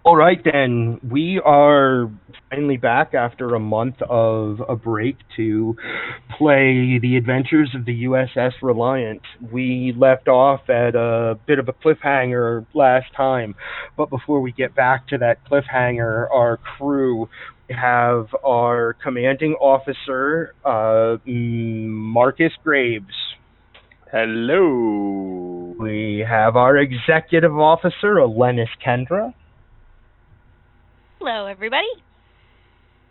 All right, then. We are finally back after a month of a break to play the adventures of the USS Reliant. We left off at a bit of a cliffhanger last time, but before we get back to that cliffhanger, our crew have our commanding officer, Marcus Graves. Hello. We have our executive officer, Elenis Kendra. Hello, everybody.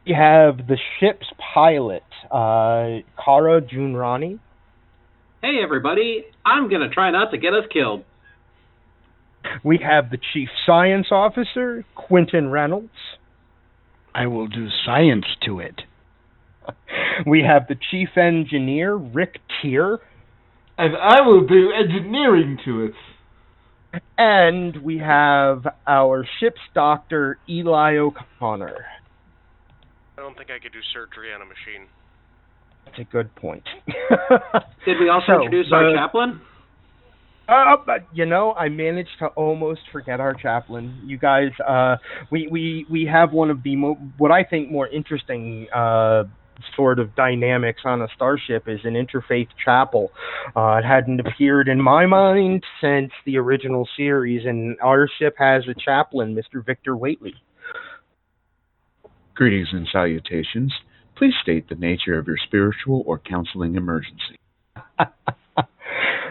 We have the ship's pilot, Kara Junrani. Hey everybody, I'm gonna try not to get us killed. We have the chief science officer, Quentin Reynolds. I will do science to it. We have the chief engineer, Rick Tier. And I will do engineering to it. And we have our ship's doctor, Eli O'Connor. I don't think I could do surgery on a machine. That's a good point. Did we also introduce our chaplain? But I managed to almost forget our chaplain. You guys, we have one of the what I think more interesting sort of dynamics on a starship is an interfaith chapel. It hadn't appeared in my mind since the original series, and our ship has a chaplain, Mr. Victor Waitley. Greetings and salutations. Please state the nature of your spiritual or counseling emergency.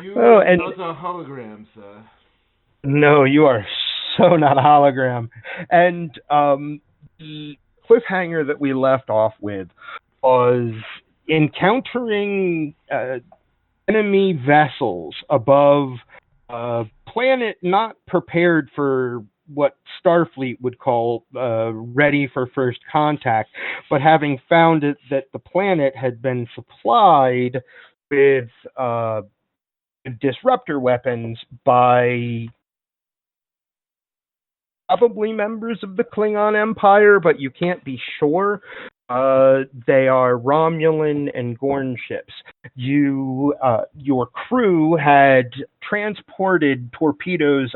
You are not a hologram, sir. No, you are so not a hologram. And the cliffhanger that we left off with was encountering enemy vessels above a planet not prepared for what Starfleet would call ready for first contact, but having found that the planet had been supplied with disruptor weapons by probably members of the Klingon Empire, but you can't be sure. They are Romulan and Gorn ships. Your crew had transported torpedoes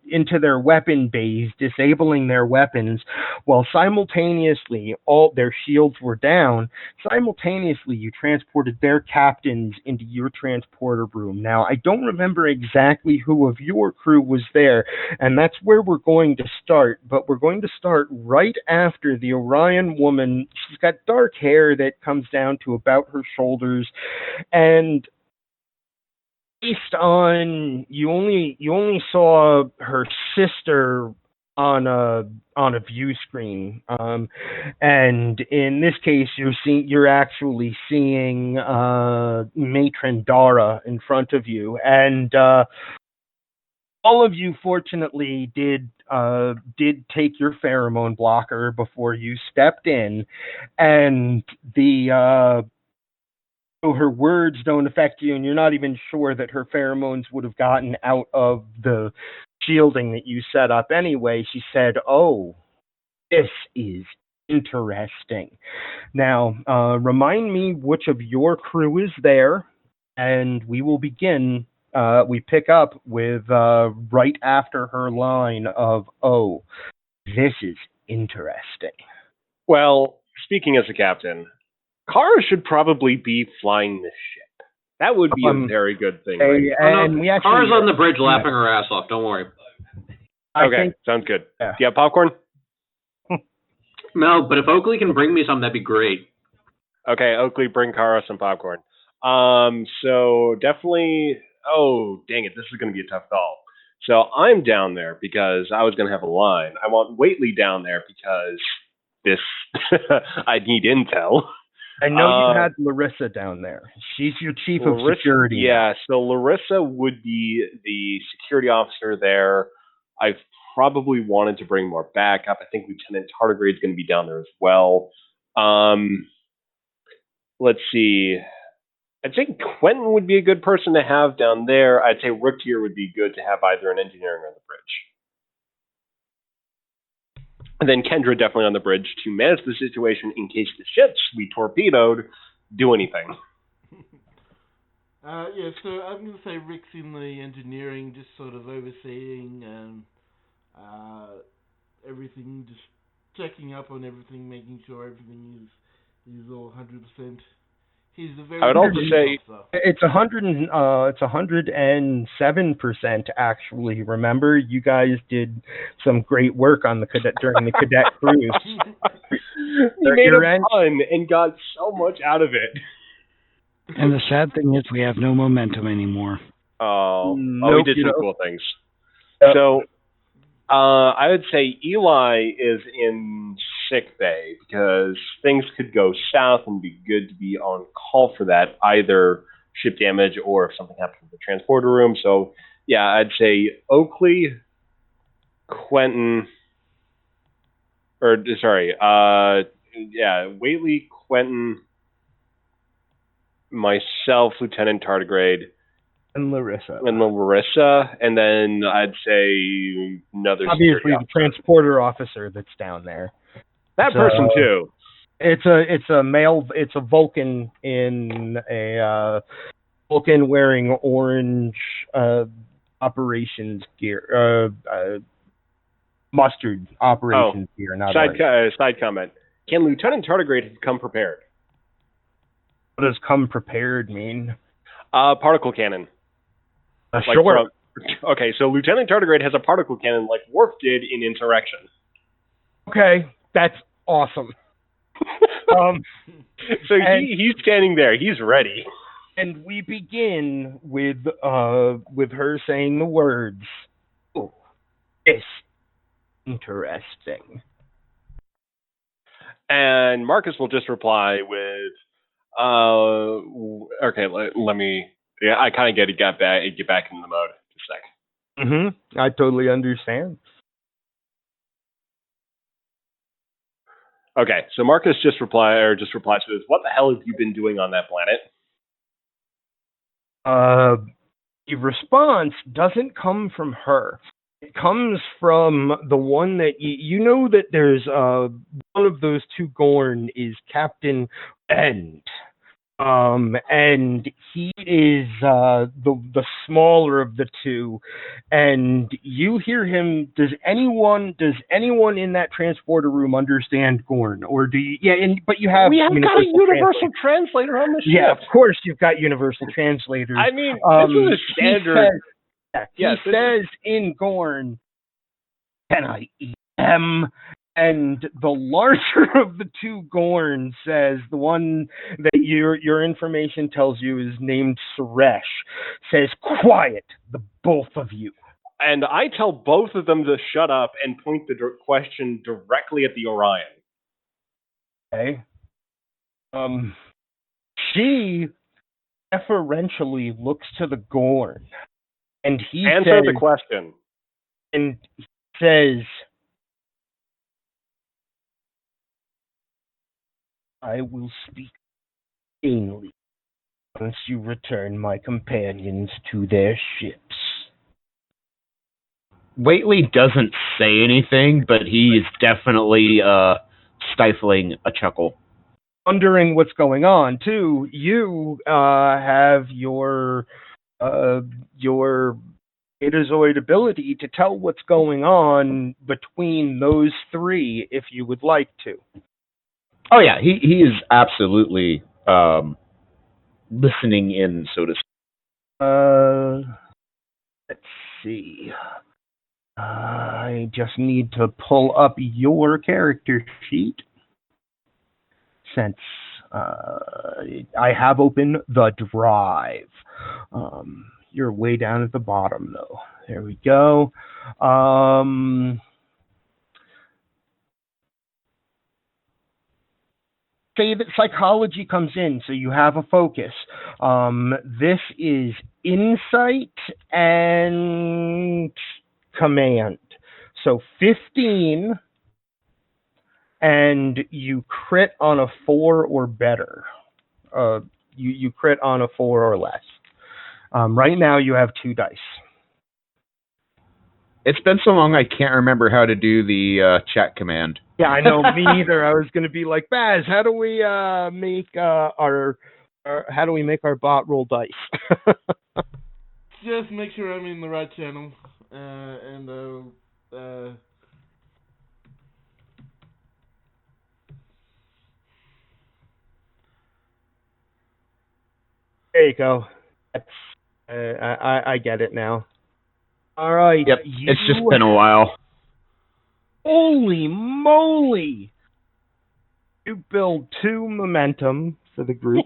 into their weapon bays, disabling their weapons, while simultaneously all their shields were down. Simultaneously, you transported their captains into your transporter room. Now, I don't remember exactly who of your crew was there, and that's where we're going to start, but we're going to start right after the Orion woman. She's got dark hair that comes down to about her shoulders, and based on you only saw her sister on a view screen, and in this case you're actually seeing Matron Dara in front of you, and all of you fortunately did take your pheromone blocker before you stepped in, and so her words don't affect you, and you're not even sure that her pheromones would have gotten out of the shielding that you set up anyway. She said, "Oh, this is interesting. Now, remind me which of your crew is there, and we will begin." We pick up with right after her line of, "Oh, this is interesting." Well, speaking as a captain, Kara should probably be flying this ship. That would be a very good thing. Right? And we actually, Kara's on the bridge laughing her ass off, don't worry. Okay, sounds good. Yeah. Do you have popcorn? No, but if Oakley can bring me some, that'd be great. Okay, Oakley, bring Kara some popcorn. So definitely... Oh, dang it, this is going to be a tough call. So I'm down there because I was going to have a line. I want Waitley down there because I need intel. I know you had Larissa down there. She's your chief of security. Yeah, so Larissa would be the security officer there. I've probably wanted to bring more backup. I think Lieutenant Tardigrade's going to be down there as well. Let's see. I think Quentin would be a good person to have down there. I'd say Rick here would be good to have either in engineering or on the bridge. And then Kendra definitely on the bridge to manage the situation in case the ships we torpedoed do anything. So I'm going to say Rick's in the engineering, just sort of overseeing everything, just checking up on everything, making sure everything is all 100%. He's the very I would also say it's 107% actually. Remember, you guys did some great work on the cadet during the cadet cruise. he made a pun and got so much out of it. And the sad thing is we have no momentum anymore. We did some cool things. Yep. So, I would say Eli is in sick bay because things could go south and be good to be on call for that, either ship damage or if something happens in the transporter room. So, yeah, I'd say Oakley, Quentin, Whately, Quentin, myself, Lieutenant Tardigrade, and Larissa, and then I'd say another. Obviously, the transporter officer that's down there. That person too. It's a male. It's a Vulcan in a Vulcan wearing orange operations gear, mustard operations gear. Not side comment. Can Lieutenant Tardigrade come prepared? What does come prepared mean? Particle cannon. Sure. Okay, so Lieutenant Tardigrade has a particle cannon like Worf did in Insurrection. Okay, that's awesome. So he's standing there. He's ready. And we begin with her saying the words, "Oh, it's interesting." And Marcus will just reply with, "Okay, let me." Yeah, I kind of get back in the mode. Just a sec. I totally understand. Okay, so Marcus just replies to this. What the hell have you been doing on that planet? The response doesn't come from her. It comes from the one that you know that there's one of those two Gorn is Captain End. And he is the smaller of the two, and you hear him. Does anyone in that transporter room understand Gorn, or do you? Yeah, but you have. We have got a universal translator on the ship. Yeah, of course you've got universal translators. I mean, this is a standard. He says in Gorn, "Can I eat them?" And the larger of the two Gorn says, the one that your information tells you is named Suresh, says, "Quiet, the both of you." And I tell both of them to shut up and point the question directly at the Orion. Okay. She deferentially looks to the Gorn, and he answer the question. And he says, "I will speak plainly once you return my companions to their ships." Whately doesn't say anything, but he is definitely stifling a chuckle. Wondering what's going on, too. You have your Betazoid ability to tell what's going on between those three if you would like to. Oh yeah, he is absolutely listening in, so to speak. Let's see. I just need to pull up your character sheet since I have open the drive. You're way down at the bottom though. There we go. Say that psychology comes in, so you have a focus. This is insight and command. So 15, and you crit on a 4 or better. You crit on a 4 or less. Right now you have 2 dice. It's been so long I can't remember how to do the chat command. Yeah, I know. Me neither. I was going to be like, Baz, how do we make our bot roll dice? Just make sure I'm in the right channel, and There you go. That's, I get it now. All right. Yep, it's just been a while. Holy moly! You build 2 momentum for the group.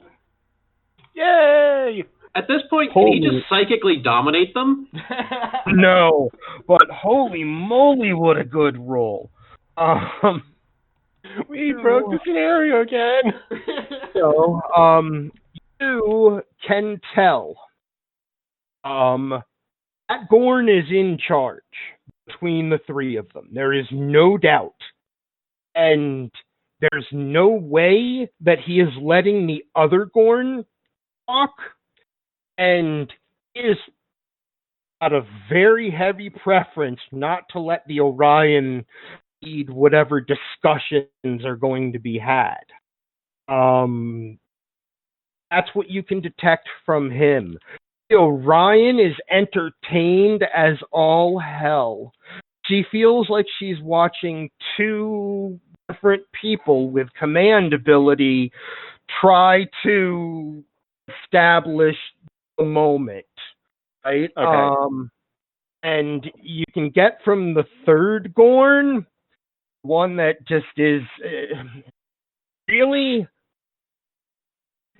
Yay! At this point, can he just psychically dominate them? No, but holy moly, what a good roll. We broke the scenario again. So, you can tell that Gorn is in charge between the 3 of them. There is no doubt. And there's no way that he is letting the other Gorn talk. And he has got a very heavy preference not to let the Orion lead whatever discussions are going to be had. That's what you can detect from him. Orion is entertained as all hell. She feels like she's watching 2 different people with command ability try to establish the moment, right? Okay. And you can get from the 3rd Gorn, one that just is really,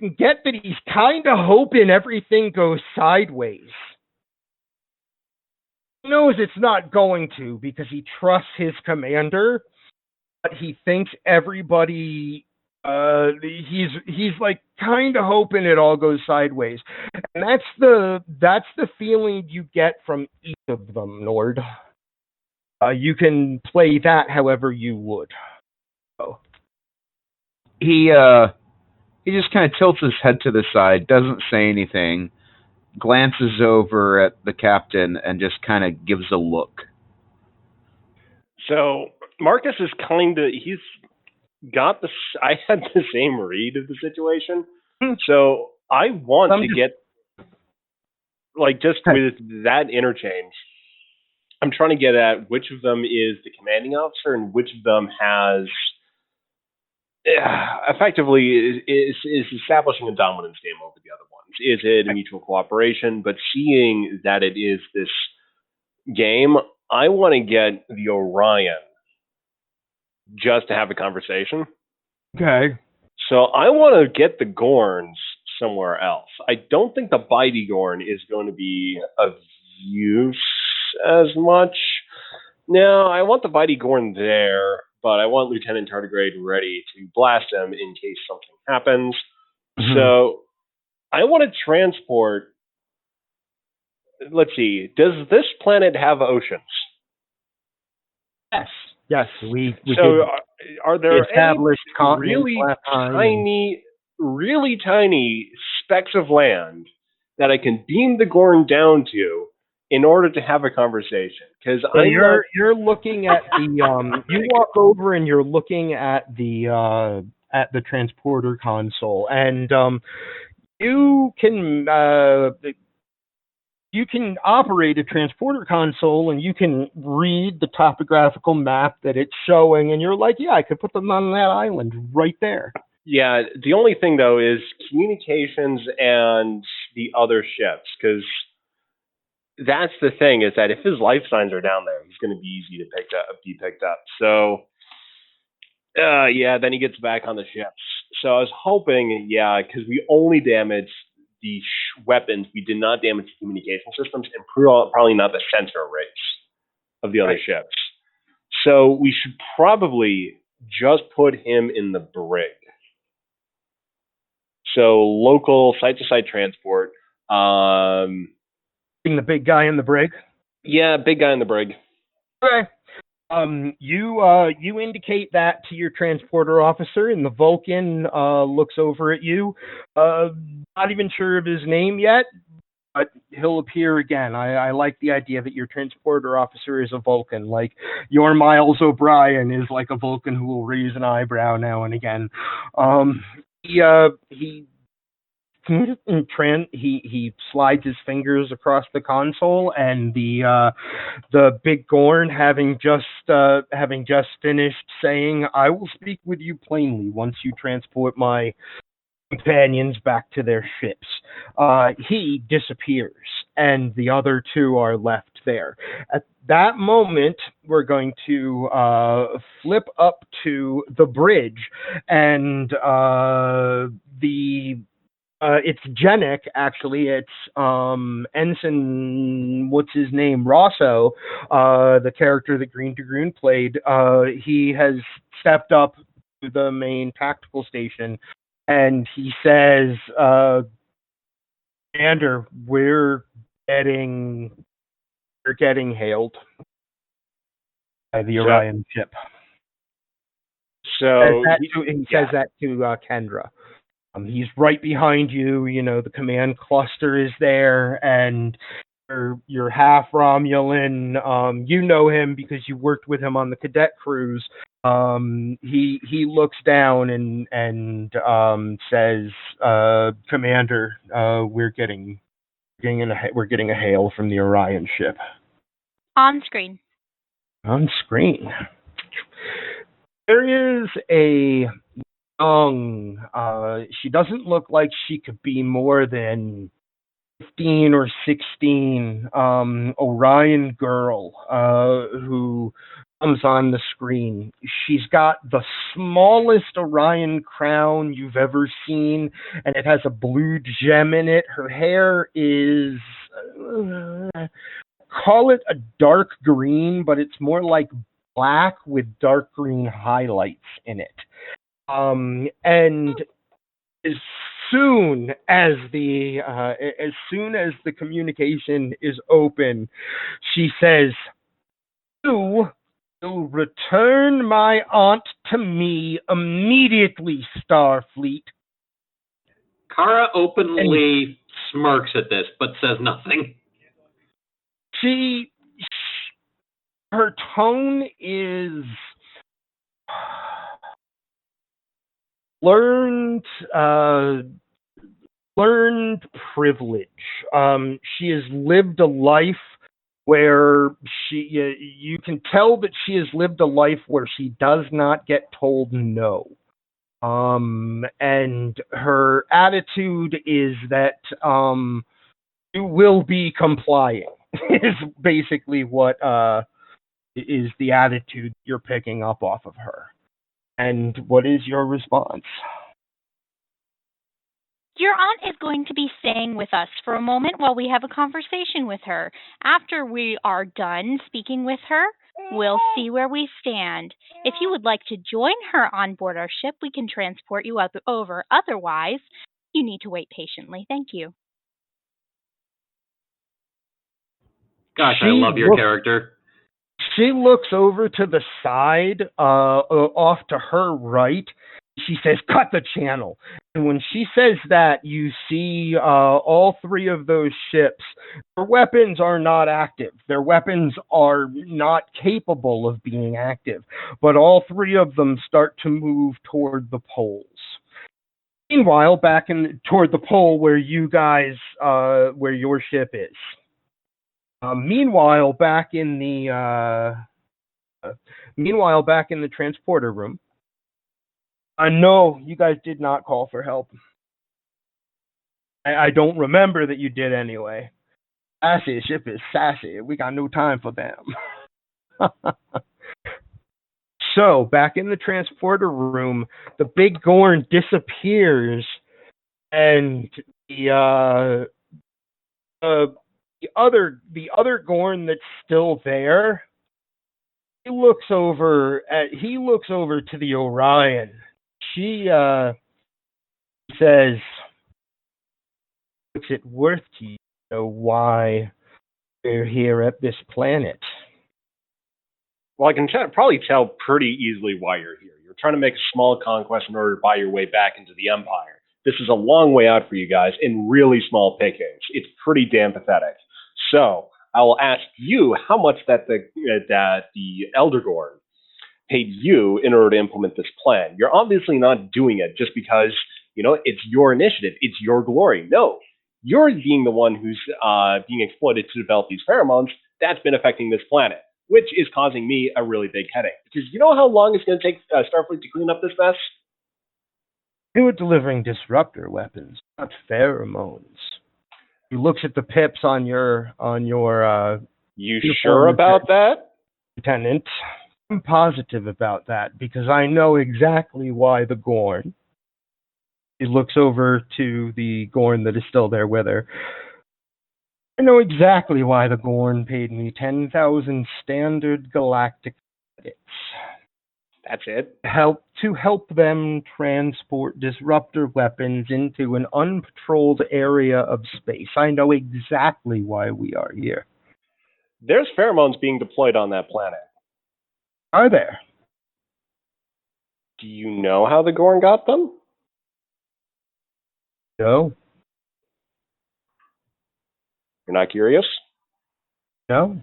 you can get that he's kind of hoping everything goes sideways. He knows it's not going to because he trusts his commander, but he thinks everybody, he's like kind of hoping it all goes sideways. And that's the feeling you get from each of them, Nord. You can play that however you would. Oh. He just kind of tilts his head to the side, doesn't say anything, glances over at the captain, and just kind of gives a look. So Marcus is he's got I had the same read of the situation. So I want to get, like, just with that interchange, I'm trying to get at which of them is the commanding officer and which of them has effectively is establishing a dominance game over the other ones. Is it a mutual cooperation? But seeing that it is this game, I want to get the Orion just to have a conversation. Okay. So I want to get the Gorns somewhere else. I don't think the Bitey Gorn is going to be of use as much. No, I want the Bitey Gorn there, but I want Lieutenant Tardigrade ready to blast him in case something happens. Mm-hmm. So I want to transport. Let's see. Does this planet have oceans? Yes. We so are there established any really tiny specks of land that I can beam the Gorn down to in order to have a conversation? Because you're looking at the you walk over and you're looking at the transporter console, and you can operate a transporter console, and you can read the topographical map that it's showing, and you're like, yeah, I could put them on that island right there. Yeah, the only thing, though, is communications and the other ships, because that's the thing, is that if his life signs are down there, he's going to be easy to be picked up. So, then he gets back on the ships. So I was hoping, because we only damaged the weapons, we did not damage the communication systems, and probably not the sensor arrays of the other ships. So we should probably just put him in the brig. So local site-to-site transport. Being the big guy in the brig? Yeah, big guy in the brig. Okay. You indicate that to your transporter officer, and the Vulcan looks over at you. Not even sure of his name yet, but he'll appear again. I like the idea that your transporter officer is a Vulcan. Like, your Miles O'Brien is like a Vulcan who will raise an eyebrow now and again. He slides his fingers across the console, and the big Gorn, having just finished saying, "I will speak with you plainly once you transport my companions back to their ships. He disappears, and the other two are left there. At that moment, we're going to flip up to the bridge, and the it's Genic, actually. It's Ensign, what's his name? Rosso, the character that Green to Green played. He has stepped up to the main tactical station, and he says, Commander, we're getting hailed by the Orion ship. So He says that to Kendra. He's right behind you. You know, the command cluster is there, and you're half Romulan. You know him because you worked with him on the cadet cruise. He looks down and says, "Commander, we're getting a hail from the Orion ship." On screen. On screen. There is a young, she doesn't look like she could be more than 15 or 16, Orion girl, who comes on the screen. She's got the smallest Orion crown you've ever seen, and it has a blue gem in it. Her hair is, call it a dark green, but it's more like black with dark green highlights in it. And as soon as the communication is open, she says, "You will return my aunt to me immediately, Starfleet." Kara openly smirks at this, but says nothing. Her tone is learned privilege. She has lived a life where you can tell that she has lived a life where she does not get told no. And her attitude is that you will be complying, is basically what is the attitude you're picking up off of her. And what is your response? Your aunt is going to be staying with us for a moment while we have a conversation with her. After we are done speaking with her, we'll see where we stand. If you would like to join her on board our ship, we can transport you over. Otherwise, you need to wait patiently. Thank you. Gosh, I love your character. She looks over to the side, off to her right. She says, "Cut the channel." And when she says that, you see all three of those ships. Their weapons are not active. Their weapons are not capable of being active. But all three of them start to move toward the poles. Meanwhile, toward the pole where you guys, where your ship is. Meanwhile, back in the transporter room. No, you guys did not call for help. I don't remember that you did anyway. Sassy ship is sassy. We got no time for them. So, back in the transporter room, the big Gorn disappears, and the other Gorn that's still there, he looks over to the Orion. She says, "Is it worth to you to know why we're here at this planet?" Well, I can probably tell pretty easily why you're here. You're trying to make a small conquest in order to buy your way back into the Empire. This is a long way out for you guys in really small pickings. It's pretty damn pathetic. So I will ask you how much that the Elder Gorn paid you in order to implement this plan. You're obviously not doing it just because, it's your initiative. It's your glory. No, you're being the one who's being exploited to develop these pheromones. That's been affecting this planet, which is causing me a really big headache. Because you know how long it's going to take Starfleet to clean up this mess? They were delivering disruptor weapons, not pheromones. He looks at the pips on your You uniform, sure about that? Lieutenant. I'm positive about that because I know exactly why the Gorn. He looks over to the Gorn that is still there with her. I know exactly why the Gorn paid me 10,000 standard galactic credits. That's it? To help them transport disruptor weapons into an unpatrolled area of space. I know exactly why we are here. There's pheromones being deployed on that planet. Are there? Do you know how the Gorn got them? No. You're not curious? No.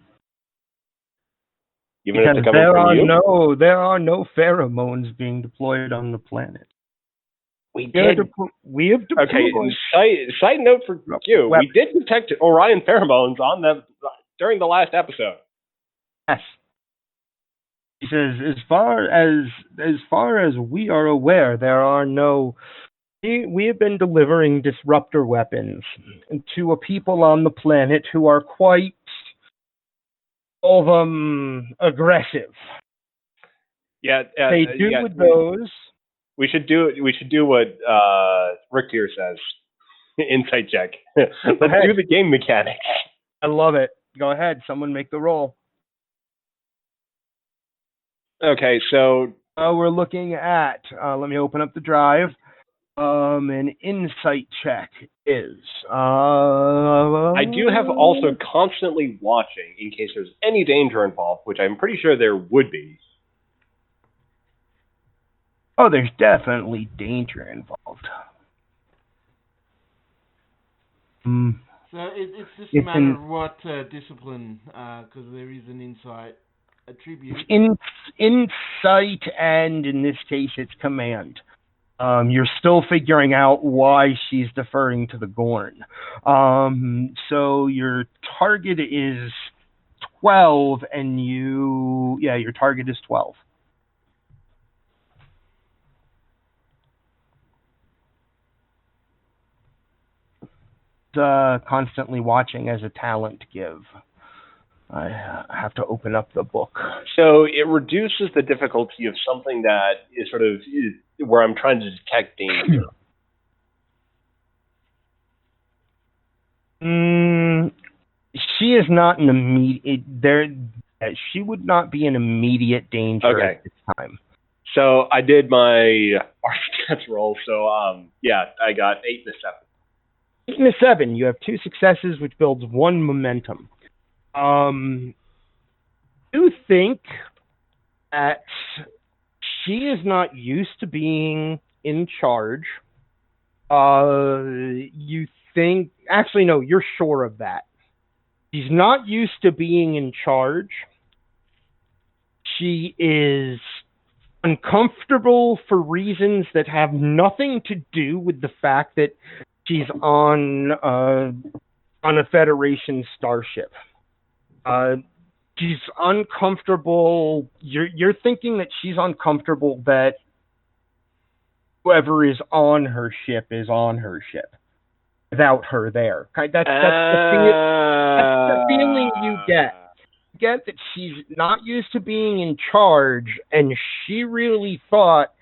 Even if Because they're coming from you? there are no pheromones being deployed on the planet. We did. We have deployed. Okay, side note for you. We did detect Orion pheromones on them during the last episode. Yes. He says, as far as we are aware, there are no. We have been delivering disruptor weapons to a people on the planet who are quite aggressive. Yeah, they do with those. We should do what Rick here says. Insight check. Let's do the game mechanics. I love it. Go ahead. Someone make the roll. Okay, so we're looking at. Let me open up the drive. An insight check is. I do have also constantly watching in case there's any danger involved, which I'm pretty sure there would be. Oh, there's definitely danger involved. So it's just a matter of what discipline, because there is an insight attribute. Insight, and in this case, it's command. You're still figuring out why she's deferring to the Gorn. So your target is 12, and your target is 12. Constantly watching as a talent give. I have to open up the book. So it reduces the difficulty of something that is sort of where I'm trying to detect danger. She is not an immediate. She would not be an immediate danger at this time. So I did my architect roll. So I got 8 and a 7. 8 and a 7. You have 2 successes, which builds 1 momentum. You think that she is not used to being in charge. You think, actually, no, you're sure of that. She's not used to being in charge. She is uncomfortable for reasons that have nothing to do with the fact that she's on a Federation starship. She's uncomfortable. You're thinking that she's uncomfortable that whoever is on her ship is on her ship without her there. That's the feeling you get. You get that she's not used to being in charge, and she really thought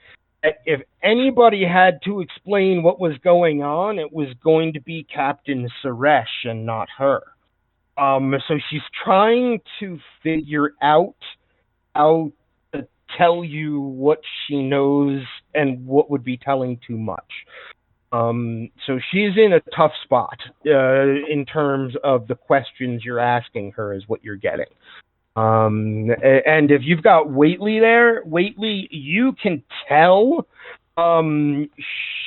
that if anybody had to explain what was going on, it was going to be Captain Suresh and not her. So she's trying to figure out how to tell you what she knows and what would be telling too much. So she's in a tough spot in terms of the questions you're asking her is what you're getting. And if you've got Waitley there, Waitley, you can tell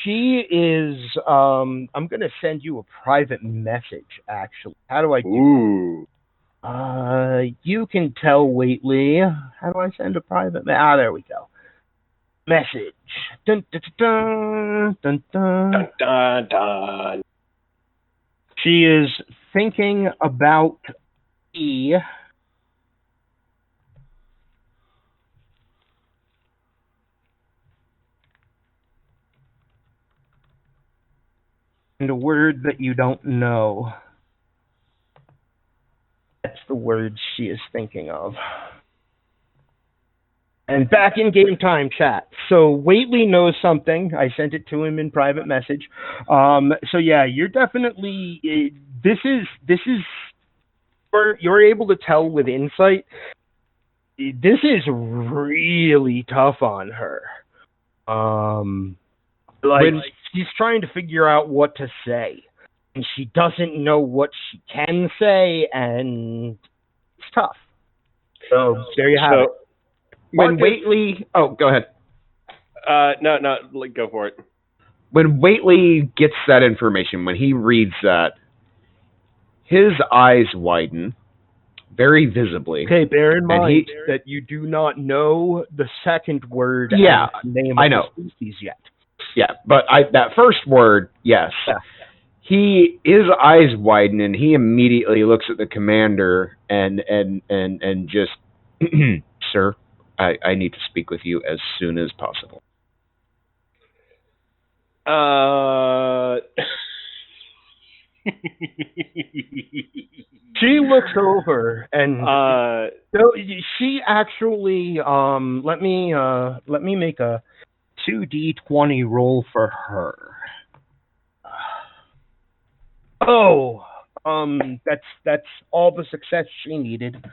she is, I'm going to send you a private message, actually. How do I do that? You can tell Waitley. How do I send a private message? There we go. Message. Dun, dun, dun, dun, dun. Dun, dun, dun. She is thinking about E. And a word that you don't know. That's the word she is thinking of. And back in game time chat. So Whately knows something. I sent it to him in private message. So yeah, you're definitely. This is. You're able to tell with insight. This is really tough on her. She's trying to figure out what to say, and she doesn't know what she can say, and it's tough. So there you have it. When Whately, go ahead. No, go for it. When Whately gets that information, when he reads that, his eyes widen very visibly. Okay, bear in mind that you do not know the second word and the name of the species yet. Yeah, but that first word, yes. Yeah. His eyes widen and he immediately looks at the commander and just, sir, I need to speak with you as soon as possible. She looks over and so she actually let me make a 2d20 roll for her. That's all the success she needed.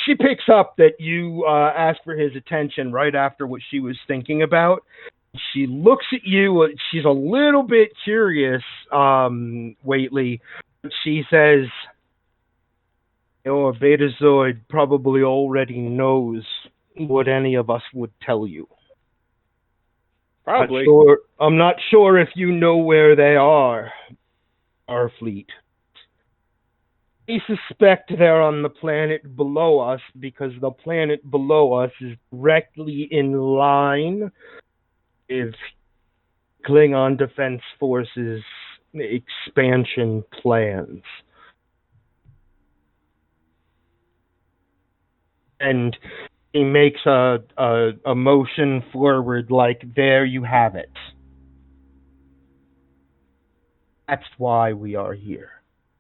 She picks up that you asked for his attention right after what she was thinking about. She looks at you. She's a little bit curious, Whately. She says, your Betazoid probably already knows what any of us would tell you. Probably. I'm not sure if you know where they are, our fleet. We suspect they're on the planet below us because the planet below us is directly in line with Klingon Defense Forces expansion plans. And he makes a motion forward like, there you have it. That's why we are here.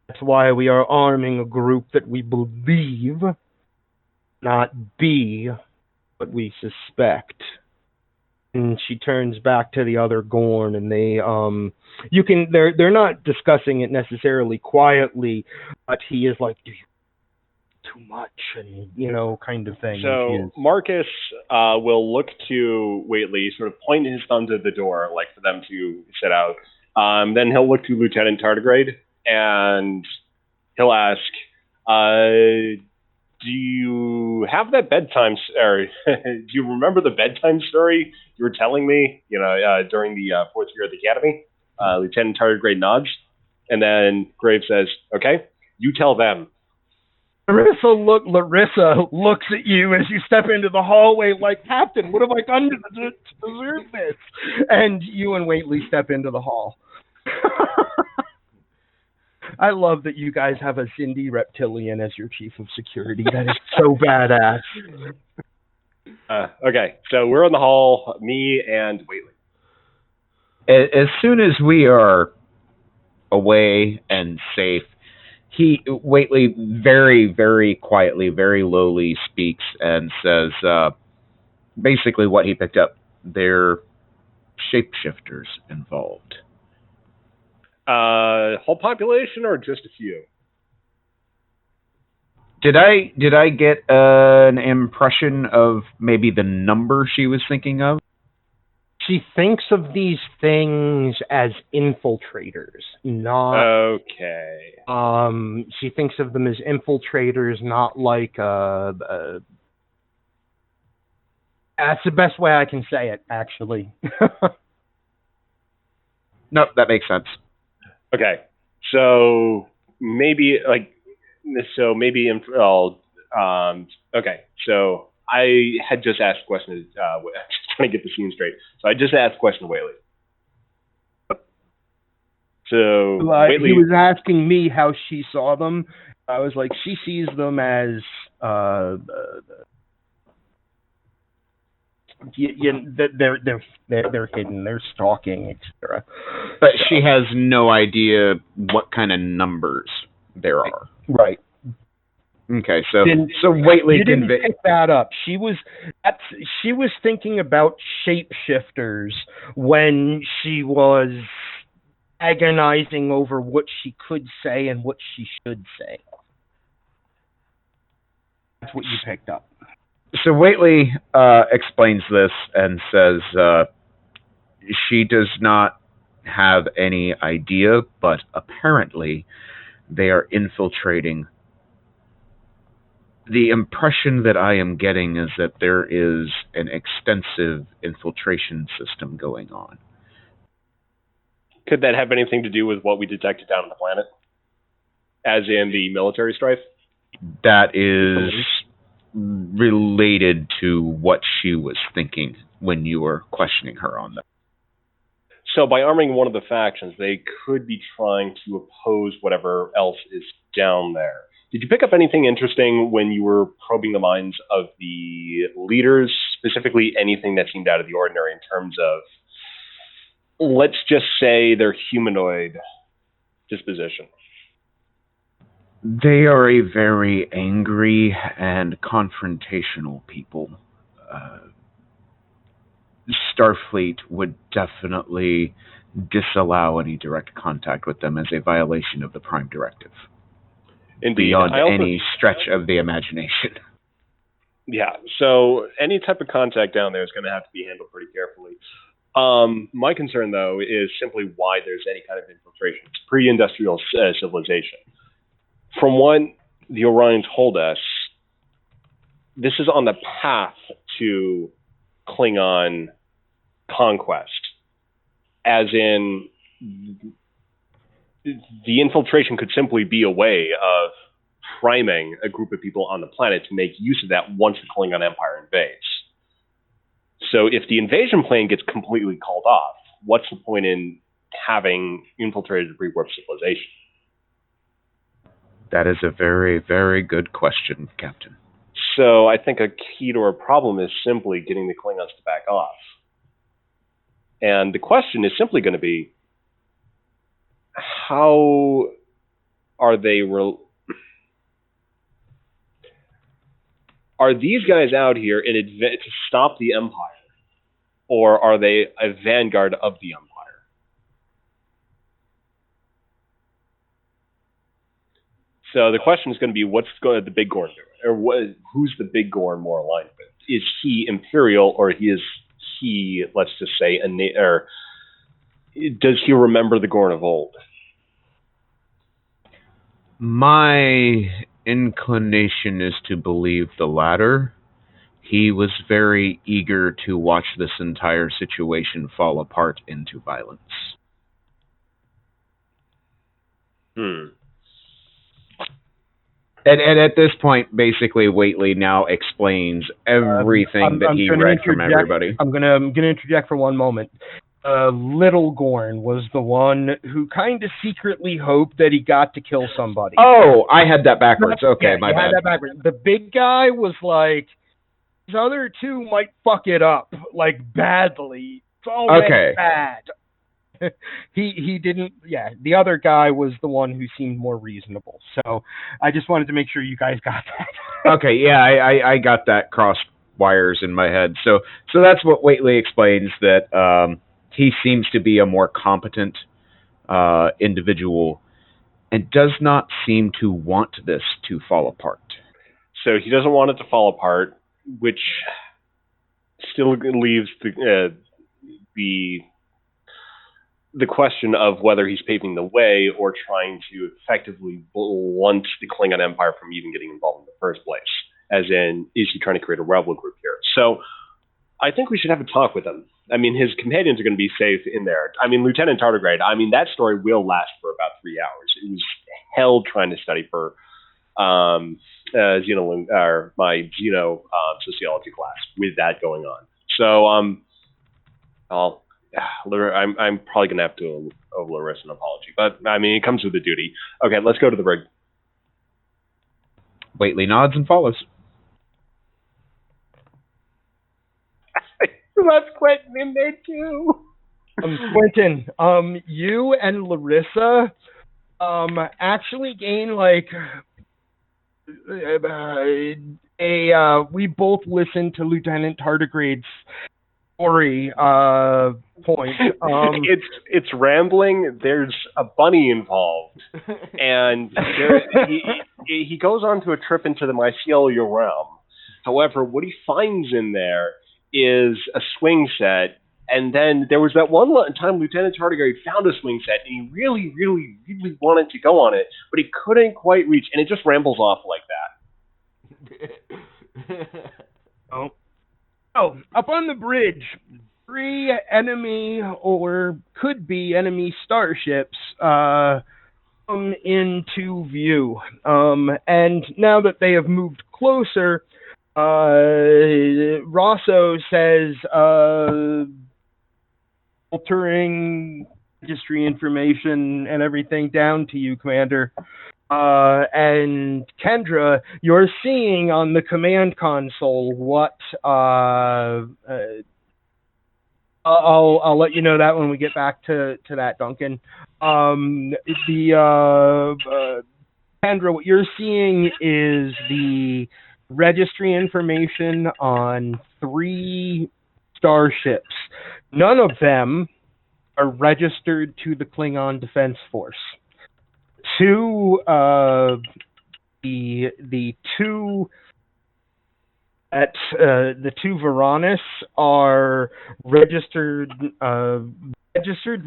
That's why we are arming a group that we believe, not be, what we suspect. And she turns back to the other Gorn, and they're not discussing it necessarily quietly, but he is like, do you too much, and kind of thing. So Marcus will look to Whately, sort of point his thumb to the door, like for them to sit out. Then he'll look to Lieutenant Tardigrade, and he'll ask, do you have that bedtime, or do you remember the bedtime story you were telling me, during the fourth year at the Academy? Lieutenant Tardigrade nods, and then Graves says, okay, you tell them. Larissa looks at you as you step into the hallway like, Captain, what have I done to deserve this? And you and Whately step into the hall. I love that you guys have a Cindy Reptilian as your chief of security. That is so badass. Okay, so we're in the hall, me and Whately. As soon as we are away and safe, Whately very, very quietly, very lowly speaks and says basically what he picked up. They're shapeshifters involved. Whole population or just a few? Did I get an impression of maybe the number she was thinking of? She thinks of these things as infiltrators, not... Okay. She thinks of them as infiltrators, not like... that's the best way I can say it, actually. Nope, that makes sense. Okay. So, maybe, okay. So, I had just asked a question, just trying to get the scene straight. So I just asked a question to Whately. So Whately, he was asking me how she saw them. I was like, she sees them as they're hidden. They're stalking, etc. But she has no idea what kind of numbers there are. Right. Okay, so Waitley you didn't pick that up. She was thinking about shapeshifters when she was agonizing over what she could say and what she should say. That's what you picked up. So Waitley explains this and says she does not have any idea, but apparently they are infiltrating. The impression that I am getting is that there is an extensive infiltration system going on. Could that have anything to do with what we detected down on the planet? As in the military strife? That is related to what she was thinking when you were questioning her on that. So by arming one of the factions, they could be trying to oppose whatever else is down there. Did you pick up anything interesting when you were probing the minds of the leaders, specifically anything that seemed out of the ordinary in terms of, let's just say, their humanoid disposition? They are a very angry and confrontational people. Starfleet would definitely disallow any direct contact with them as a violation of the Prime Directive. Indeed. Beyond any stretch of the imagination. Yeah, so any type of contact down there is going to have to be handled pretty carefully. My concern, though, is simply why there's any kind of infiltration. It's pre-industrial civilization. From what the Orion told us, this is on the path to Klingon conquest. As in, the infiltration could simply be a way of priming a group of people on the planet to make use of that once the Klingon Empire invades. So if the invasion plan gets completely called off, what's the point in having infiltrated a pre-warp civilization? That is a very, very good question, Captain. So I think a key to our problem is simply getting the Klingons to back off. And the question is simply going to be, how are they... Are these guys out here to stop the Empire? Or are they a vanguard of the Empire? So the question is going to be, what's going to the Big Gorn do? Or who's the Big Gorn more aligned with? Is he Imperial, or is he, let's just say, or does he remember the Gorn of old? My inclination is to believe the latter. He was very eager to watch this entire situation fall apart into violence. And at this point, basically, Waitley now explains everything that he read from everybody. I'm gonna interject for one moment. Little Gorn was the one who kind of secretly hoped that he got to kill somebody. Oh, I had that backwards. Okay, my bad. Had that backwards. The big guy was like, these other two might fuck it up, like, badly. It's already bad. He didn't, the other guy was the one who seemed more reasonable. So I just wanted to make sure you guys got that. Okay, yeah, I got that crossed wires in my head. So that's what Waitley explains, that he seems to be a more competent individual and does not seem to want this to fall apart. So he doesn't want it to fall apart, which still leaves the question of whether he's paving the way or trying to effectively blunt the Klingon Empire from even getting involved in the first place. As in, is he trying to create a rebel group here? So I think we should have a talk with him. I mean, his companions are going to be safe in there. I mean, Lieutenant Tardigrade, I mean, that story will last for about 3 hours. It was hell trying to study for my Xeno sociology class with that going on. So I'm probably going to have to owe Larissa an apology. But, I mean, it comes with the duty. Okay, let's go to the rig. Waitley nods and follows. left Quentin in there too. Quentin, you and Larissa, actually gain like we both listened to Lieutenant Tardigrade's story point. It's rambling. There's a bunny involved, and he goes on to a trip into the mycelial realm. However, what he finds in there is a swing set, and then there was that one time Lieutenant Tardigrade found a swing set, and he really, really, really wanted to go on it, but he couldn't quite reach, and it just rambles off like that. Oh, up on the bridge, 3 enemy or could be enemy starships come into view. And now that they have moved closer, Rosso says, altering registry information and everything down to you, Commander. And Kendra, you're seeing on the command console what I'll let you know that when we get back to that, Duncan. Kendra, what you're seeing is the registry information on 3 starships. None of them are registered to the Klingon Defense Force. The two Varanus are registered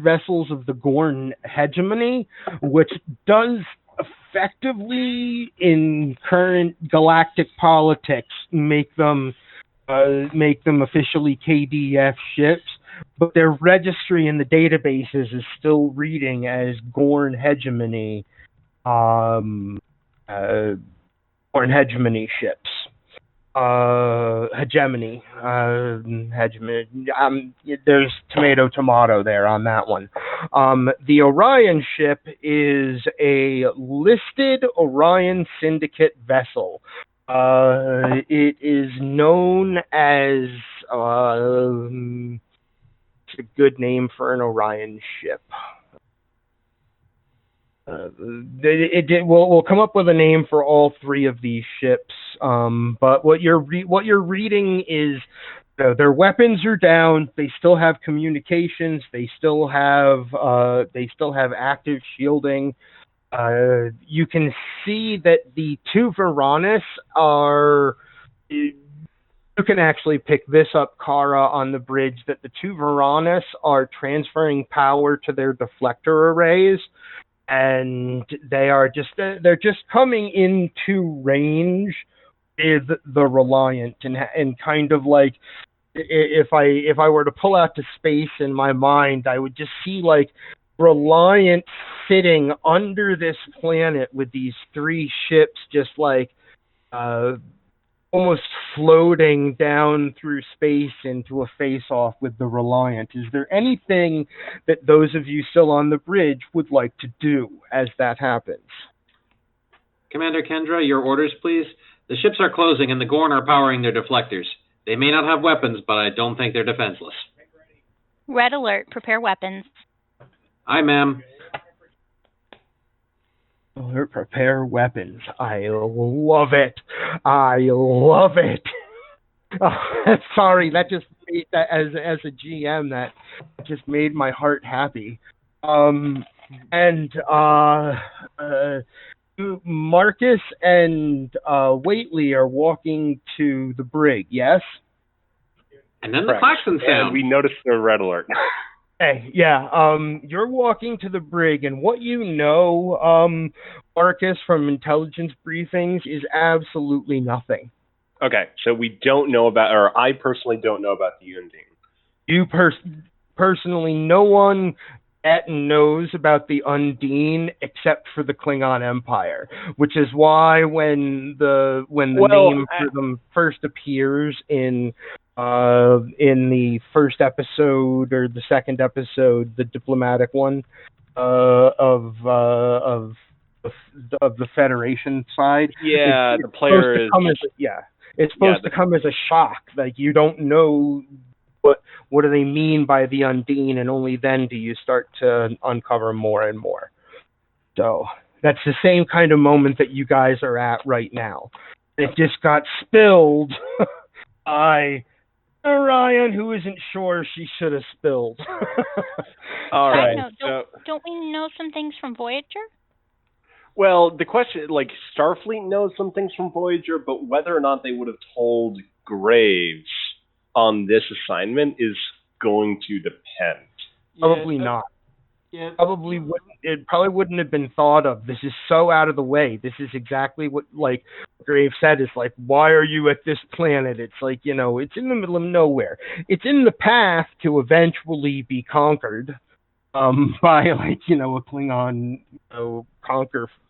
vessels of the Gorn hegemony, which does effectively, in current galactic politics, make them officially KDF ships. But their registry in the databases is still reading as Gorn hegemony, Gorn hegemony ships. Hegemony. There's tomato there on that one. The Orion ship is a listed Orion Syndicate vessel. It is known as it's a good name for an Orion ship. We'll come up with a name for all 3 of these ships. But what you're reading is their weapons are down. They still have communications. They still have active shielding. You can see that the 2 Varanus are. You can actually pick this up, Kara, on the bridge, that the 2 Varanus are transferring power to their deflector arrays, and they're just coming into range with the Reliant, and kind of like, if I were to pull out to space in my mind, I would just see like Reliant sitting under this planet with these 3 ships just like almost floating down through space into a face-off with the Reliant. Is there anything that those of you still on the bridge would like to do as that happens? Commander Kendra, your orders, please. The ships are closing and the Gorn are powering their deflectors. They may not have weapons, but I don't think they're defenseless. Red alert. Prepare weapons. Aye, ma'am. Prepare weapons. I love it. I love it. Sorry, that just made that as a GM, that just made my heart happy. Marcus and Waitley are walking to the brig. Yes. And then the klaxon sound. And we noticed the red alert. Hey, yeah, you're walking to the brig, and what you know, Marcus, from intelligence briefings is absolutely nothing. Okay, so we don't know about, or I personally don't know about the Undine. You personally, no one knows about the Undine except for the Klingon Empire, which is why when the name for them first appears in the first episode or the second episode, the diplomatic one of the Federation side. Yeah, the player is. It's supposed to come as a shock. Like, you don't know what do they mean by the Undine, and only then do you start to uncover more and more. So that's the same kind of moment that you guys are at right now. It just got spilled by Orion, who isn't sure she should have spilled. All right. Don't we know some things from Voyager? Well, the question, like, Starfleet knows some things from Voyager, but whether or not they would have told Graves on this assignment is going to depend. Probably not. Yeah. It probably wouldn't have been thought of. This is so out of the way. This is exactly what, like, Graves said, is like, why are you at this planet? It's like, it's in the middle of nowhere. It's in the path to eventually be conquered by, like, a Klingon,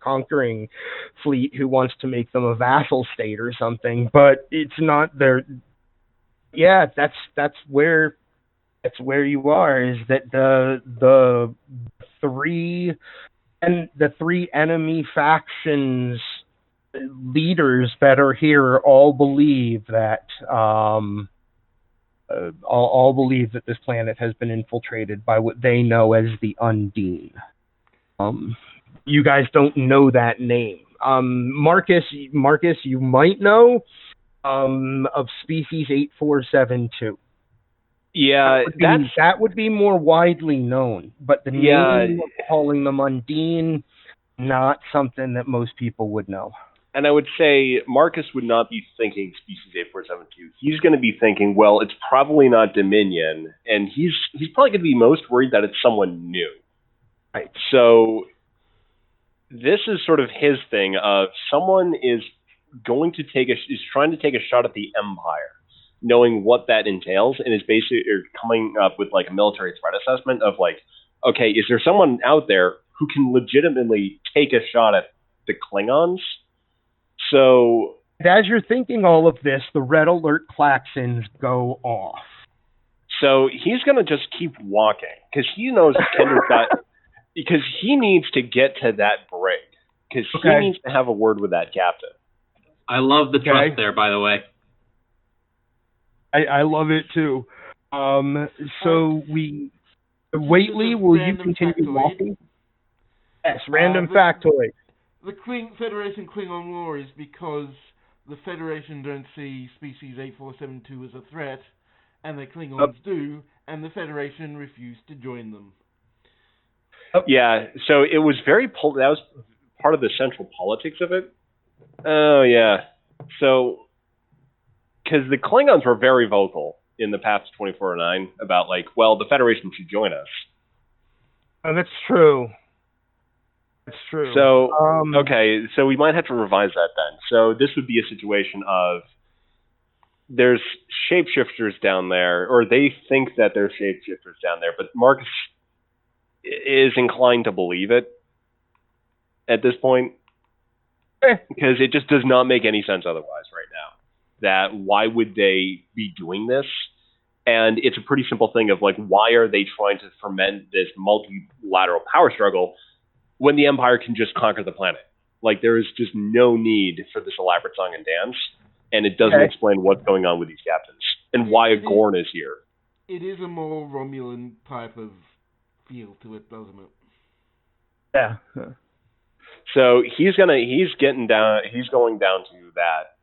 conquering fleet who wants to make them a vassal state or something, but it's not their... Yeah, that's where you are, is that the three enemy factions leaders that are here all believe that this planet has been infiltrated by what they know as the Undine. You guys don't know that name. Marcus, you might know of species 8472. Yeah, that would be more widely known, but the name of calling them Undine, not something that most people would know. And I would say Marcus would not be thinking species 8472. He's going to be thinking, well, it's probably not Dominion, and he's probably going to be most worried that it's someone new. Right. So this is sort of his thing of someone is trying to take a shot at the Empire, knowing what that entails, and is basically coming up with like a military threat assessment of like, okay, is there someone out there who can legitimately take a shot at the Klingons? So as you're thinking all of this, the red alert klaxons go off. So he's going to just keep walking because he knows Kendra's got, because he needs to get to that brig, because he needs to have a word with that captain. I love the trust there, by the way. I love it too. So Waitley, will you continue walking? Yes, random factoid. The Federation Klingon law is because the Federation don't see species 8472 as a threat, and the Klingons do, and the Federation refused to join them. Yeah, so it was that was part of the central politics of it. Oh, yeah. So, because the Klingons were very vocal in the past 24/9 about, like, well, the Federation should join us. Oh, that's true. That's true. So, okay, so we might have to revise that then. So this would be a situation of there's shapeshifters down there, or they think that there's shapeshifters down there, but Marcus is inclined to believe it at this point, because it just does not make any sense otherwise right now. That why would they be doing this? And it's a pretty simple thing of like, why are they trying to ferment this multilateral power struggle when the Empire can just conquer the planet? Like, there is just no need for this elaborate song and dance, and it doesn't explain what's going on with these captains and why a Gorn is here. It is a more Romulan type of feel to it, doesn't it? Yeah. So he's going down to that.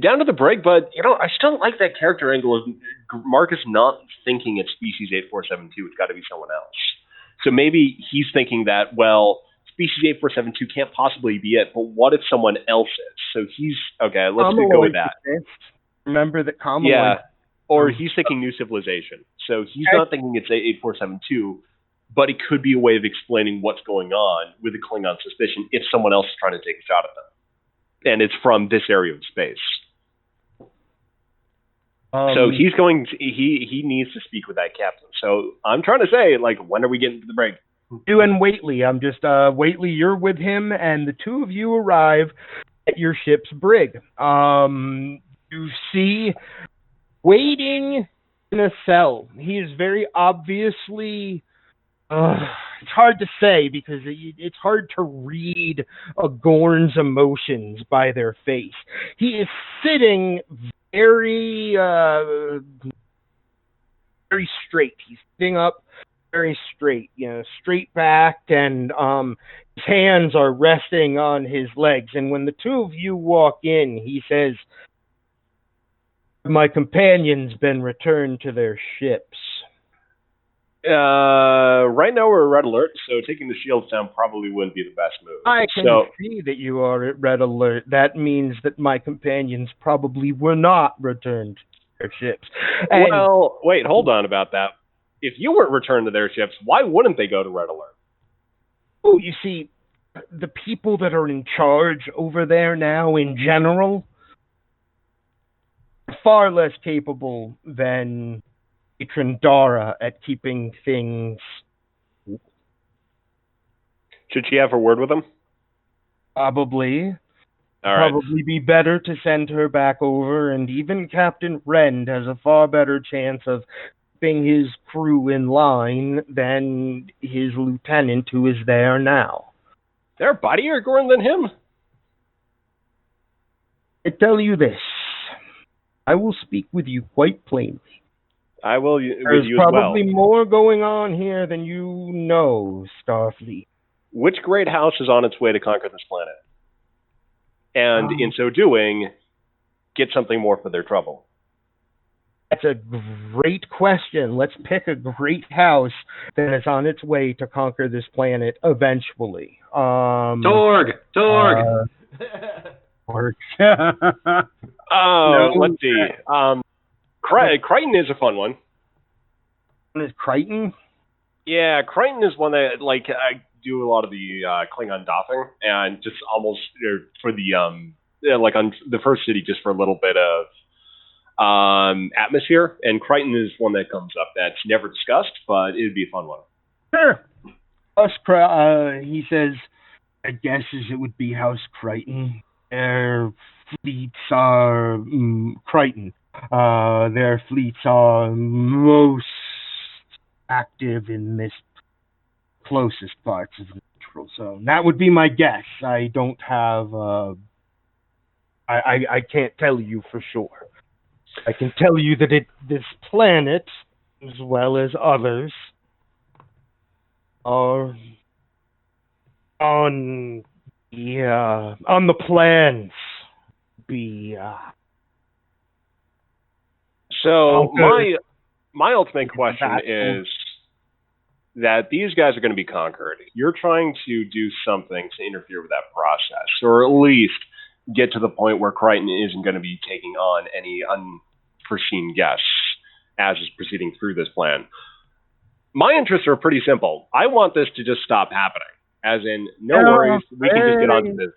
Down to the brig, but I still like that character angle of Marcus not thinking it's species 8472. It's got to be someone else. So maybe he's thinking that, well, species 8472 can't possibly be it, but what if someone else is? So he's okay. Let's go with that. Remember that Kamala. Yeah, or he's thinking new civilization. So he's not thinking it's 8472, but it could be a way of explaining what's going on with the Klingon suspicion if someone else is trying to take a shot at them. And it's from this area of space. So he needs to speak with that captain. So I'm trying to say, like, when are we getting to the break? You and Waitley. I'm just, Waitley, you're with him, and the two of you arrive at your ship's brig. You see, waiting in a cell. He is very obviously... it's hard to say because it's hard to read a Gorn's emotions by their face. He is sitting very, very straight. He's sitting up very straight, straight backed, and his hands are resting on his legs. And when the two of you walk in, he says, "My companions been returned to their ships." Right now we're at red alert, so taking the shields down probably wouldn't be the best move. I can see that you are at red alert. That means that my companions probably were not returned to their ships. And, well, wait, hold on about that. If you weren't returned to their ships, why wouldn't they go to red alert? Oh, you see, the people that are in charge over there now, in general, are far less capable than Patron Dara at keeping things. Should she have a word with him? Probably. All right. Probably be better to send her back over, and even Captain Rend has a far better chance of keeping his crew in line than his lieutenant who is there now. They're bodier Gorn than him? I tell you this. I will speak with you quite plainly. I will with There's you as well. probably more going on here than you know, Starfleet. Which great house is on its way to conquer this planet? And in so doing, get something more for their trouble? That's a great question. Let's pick a great house that is on its way to conquer this planet eventually. Torg! Let's see. Crichton is a fun one. Is Crichton? Yeah, Crichton is one that, I do a lot of the Klingon doffing, and just almost for the on the first city, just for a little bit of atmosphere. And Crichton is one that comes up that's never discussed, but it'd be a fun one. Sure. He says, I guess it would be House Crichton. Their fleets are Crichton. Their fleets are most active in this closest parts of the neutral zone. That would be my guess. I don't have. I can't tell you for sure. I can tell you that this planet, as well as others, are on the plans. So my ultimate question is that these guys are going to be conquered. You're trying to do something to interfere with that process, or at least get to the point where Crichton isn't going to be taking on any unforeseen guests as is proceeding through this plan. My interests are pretty simple. I want this to just stop happening. As in, no worries, we can just get on to business.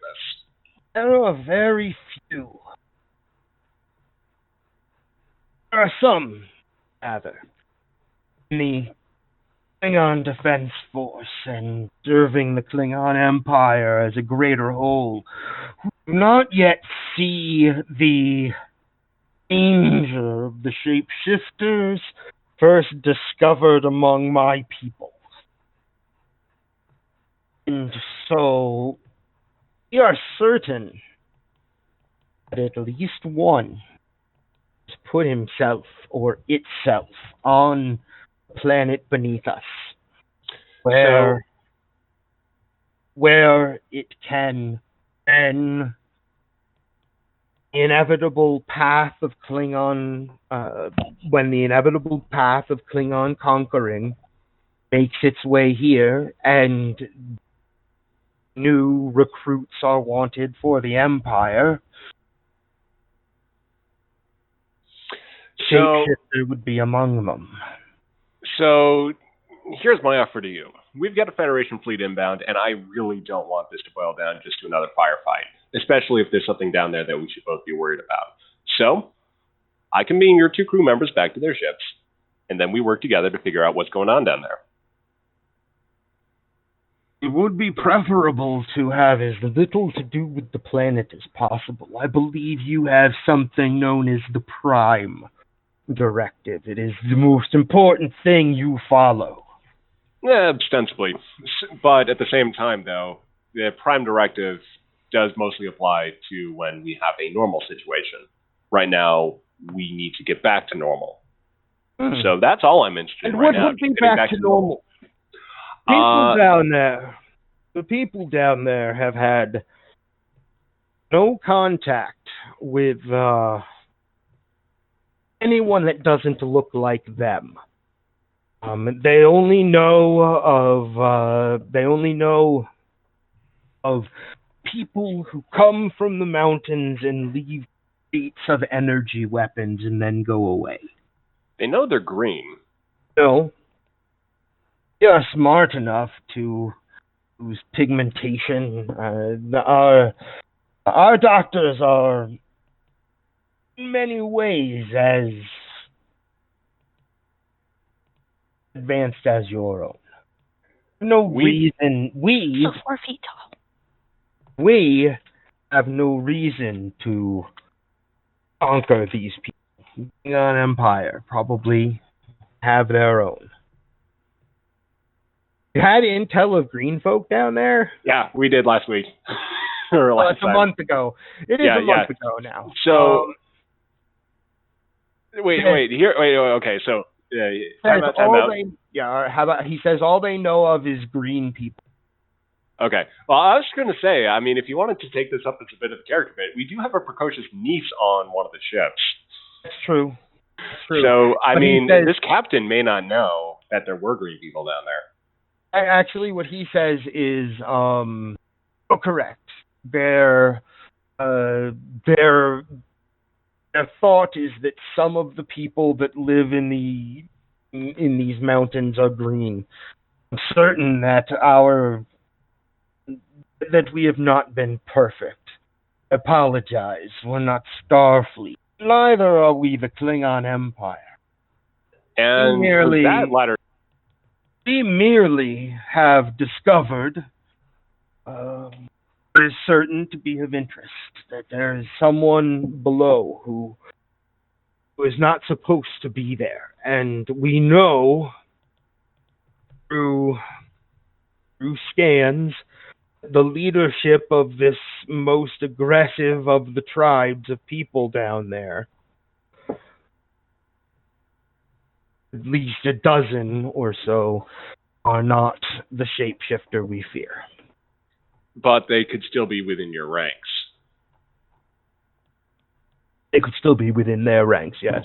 There are very few. There are some, rather, in the Klingon Defense Force and serving the Klingon Empire as a greater whole, who do not yet see the danger of the shapeshifters first discovered among my people. And so, we are certain that at least one has put himself or itself on the planet beneath us, where it can then inevitable path of Klingon, when the inevitable path of Klingon conquering makes its way here, and new recruits are wanted for the Empire, Shapeshifter would be among them. So, here's my offer to you. We've got a Federation fleet inbound, and I really don't want this to boil down just to another firefight, especially if there's something down there that we should both be worried about. So, I can beam your two crew members back to their ships, and then we work together to figure out what's going on down there. It would be preferable to have as little to do with the planet as possible. I believe you have something known as the Prime Directive. It is the most important thing you follow. Ostensibly. But at the same time, though, the Prime Directive does mostly apply to when we have a normal situation. right now we need to get back to normal. So that's all I'm interested in And right what now. would be back to normal? People down there, the people down there have had no contact with anyone that doesn't look like them. They only know of people who come from the mountains and leave states of energy weapons and then go away. They know they're green. No, they're smart enough to use pigmentation. Our doctors are in many ways as advanced as your own. No reason we So 4 feet tall. We have no reason to conquer these people. Being an empire probably have their own. You had intel of green folk down there? Yeah, we did last week. Or last It's a month ago. It is a month ago now. So, wait. Okay, so time out. How about he says all they know of is green people. Okay. Well, I was going to say, I mean, if you wanted to take this up as a bit of a character bit, we do have a precocious niece on one of the ships. That's true. So, I mean, this captain may not know that there were green people down there. Actually, what he says is correct. Their thought is that some of the people that live in these mountains are green. I'm certain that we have not been perfect. I apologize. We're not Starfleet. Neither are we the Klingon Empire. And we merely have discovered what is certain to be of interest, that there is someone below who is not supposed to be there. And we know through scans the leadership of this most aggressive of the tribes of people down there, at least a dozen or so, are not the shapeshifter we fear. But they could still be within your ranks. They could still be within their ranks, yes.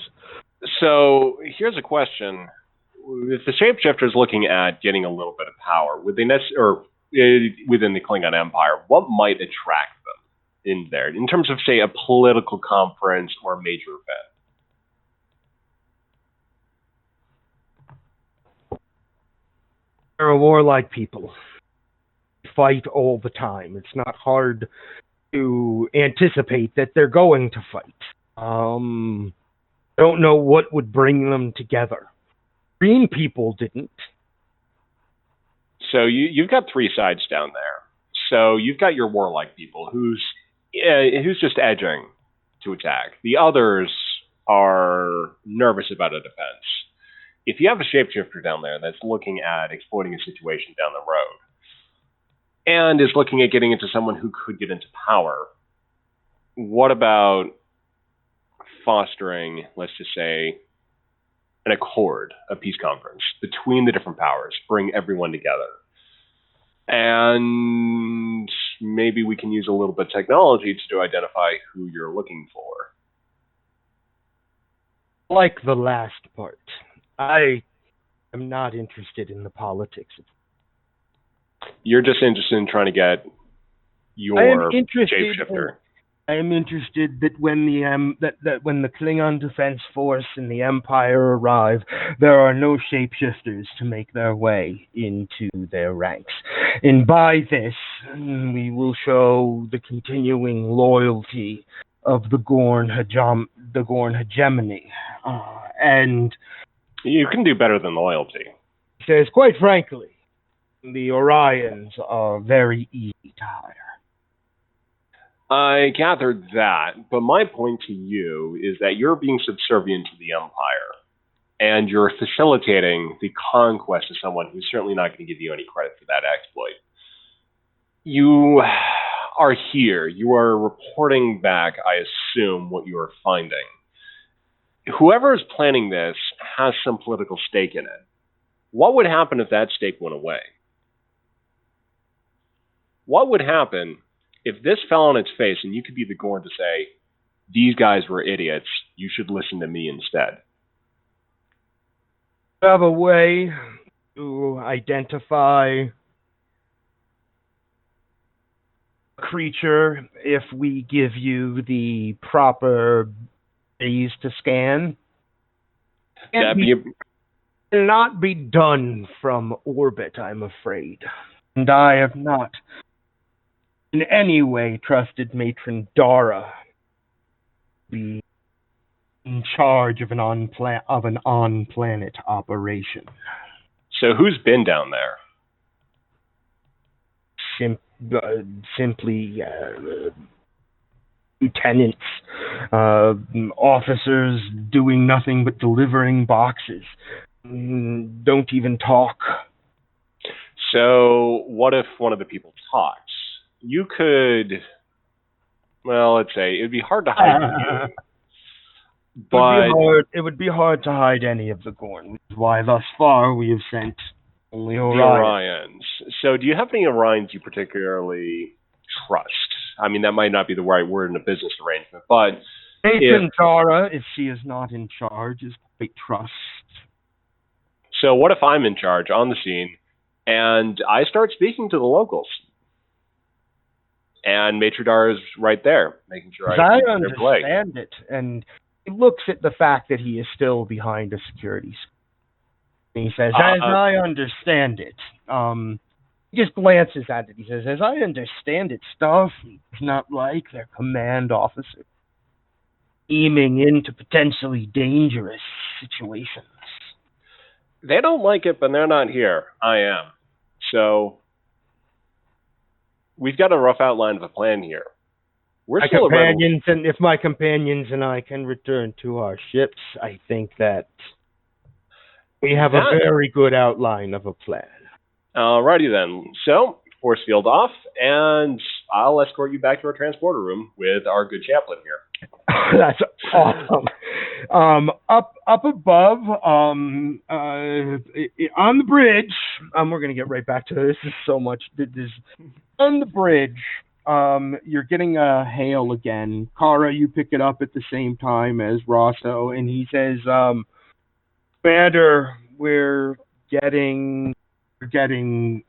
So here's a question. If the shapeshifter is looking at getting a little bit of power, would they within the Klingon Empire, what might attract them in there, in terms of, say, a political conference or a major event? They're a warlike people. They fight all the time. It's not hard to anticipate that they're going to fight. Don't know what would bring them together. Green people didn't. So you've got three sides down there. So you've got your warlike people who's just edging to attack. The others are nervous about a defense. If you have a shapeshifter down there that's looking at exploiting a situation down the road and is looking at getting into someone who could get into power, what about fostering, let's just say, an accord, a peace conference between the different powers, bring everyone together? And maybe we can use a little bit of technology to identify who you're looking for. Like the last part. I am not interested in the politics. You're just interested in trying to get your shapeshifter. I am interested that when the Klingon Defense Force and the Empire arrive, there are no shapeshifters to make their way into their ranks. And by this, we will show the continuing loyalty of the Gorn hegemony. And you can do better than loyalty. He says, quite frankly, the Orions are very easy to hire. I gathered that, but my point to you is that you're being subservient to the Empire, and you're facilitating the conquest of someone who's certainly not going to give you any credit for that exploit. are here. You are reporting back, I assume, what you are finding. Whoever is planning this has some political stake in it. What would happen if that stake went away? What would happen if this fell on its face and you could be the Gorn to say, these guys were idiots, you should listen to me instead? We have a way to identify a creature if we give you the proper ways to scan. Cannot be done from orbit, I'm afraid. And I have not in any way trusted Matron Dara to be in charge of an on-planet operation. So who's been down there? Simply lieutenants, officers doing nothing but delivering boxes. Don't even talk. So what if one of the people talks? You could, well, let's say, it would be hard to hide you. But it would be hard to hide any of the Gorn, which is why thus far we have sent only the Orions. Orions. So do you have any Orions you particularly trust? I mean, that might not be the right word in a business arrangement, but Nathan Dara, if she is not in charge, is quite trust. So what if I'm in charge on the scene and I start speaking to the locals? And Maitre Dar is right there, making sure I understand it. And he looks at the fact that he is still behind a security screen. And he says, as I understand it, he just glances at it. He says, as I understand it, Starfleet is not like their command officer aiming into potentially dangerous situations. They don't like it, but they're not here. I am. So we've got a rough outline of a plan here. We're still if my companions and I can return to our ships, I think that we have a very good outline of a plan. Alrighty then. So, force field off, and I'll escort you back to our transporter room with our good chaplain here. That's awesome. Up above, on the bridge, we're going to get right back to this. This is so much. On the bridge, you're getting a hail again. Kara, you pick it up at the same time as Rosso, and he says, Commander, we're getting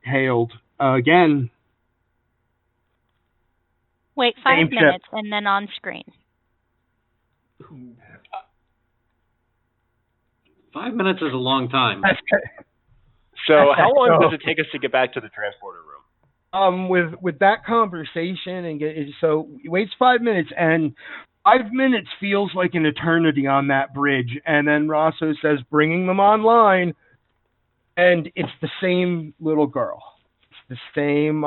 hailed again. Wait 5 minutes and then on screen. 5 minutes is a long time. So how long does it take us to get back to the transporter room? With that conversation so he waits 5 minutes, and 5 minutes feels like an eternity on that bridge. And then Rosso says, bringing them online, and it's the same little girl. It's the same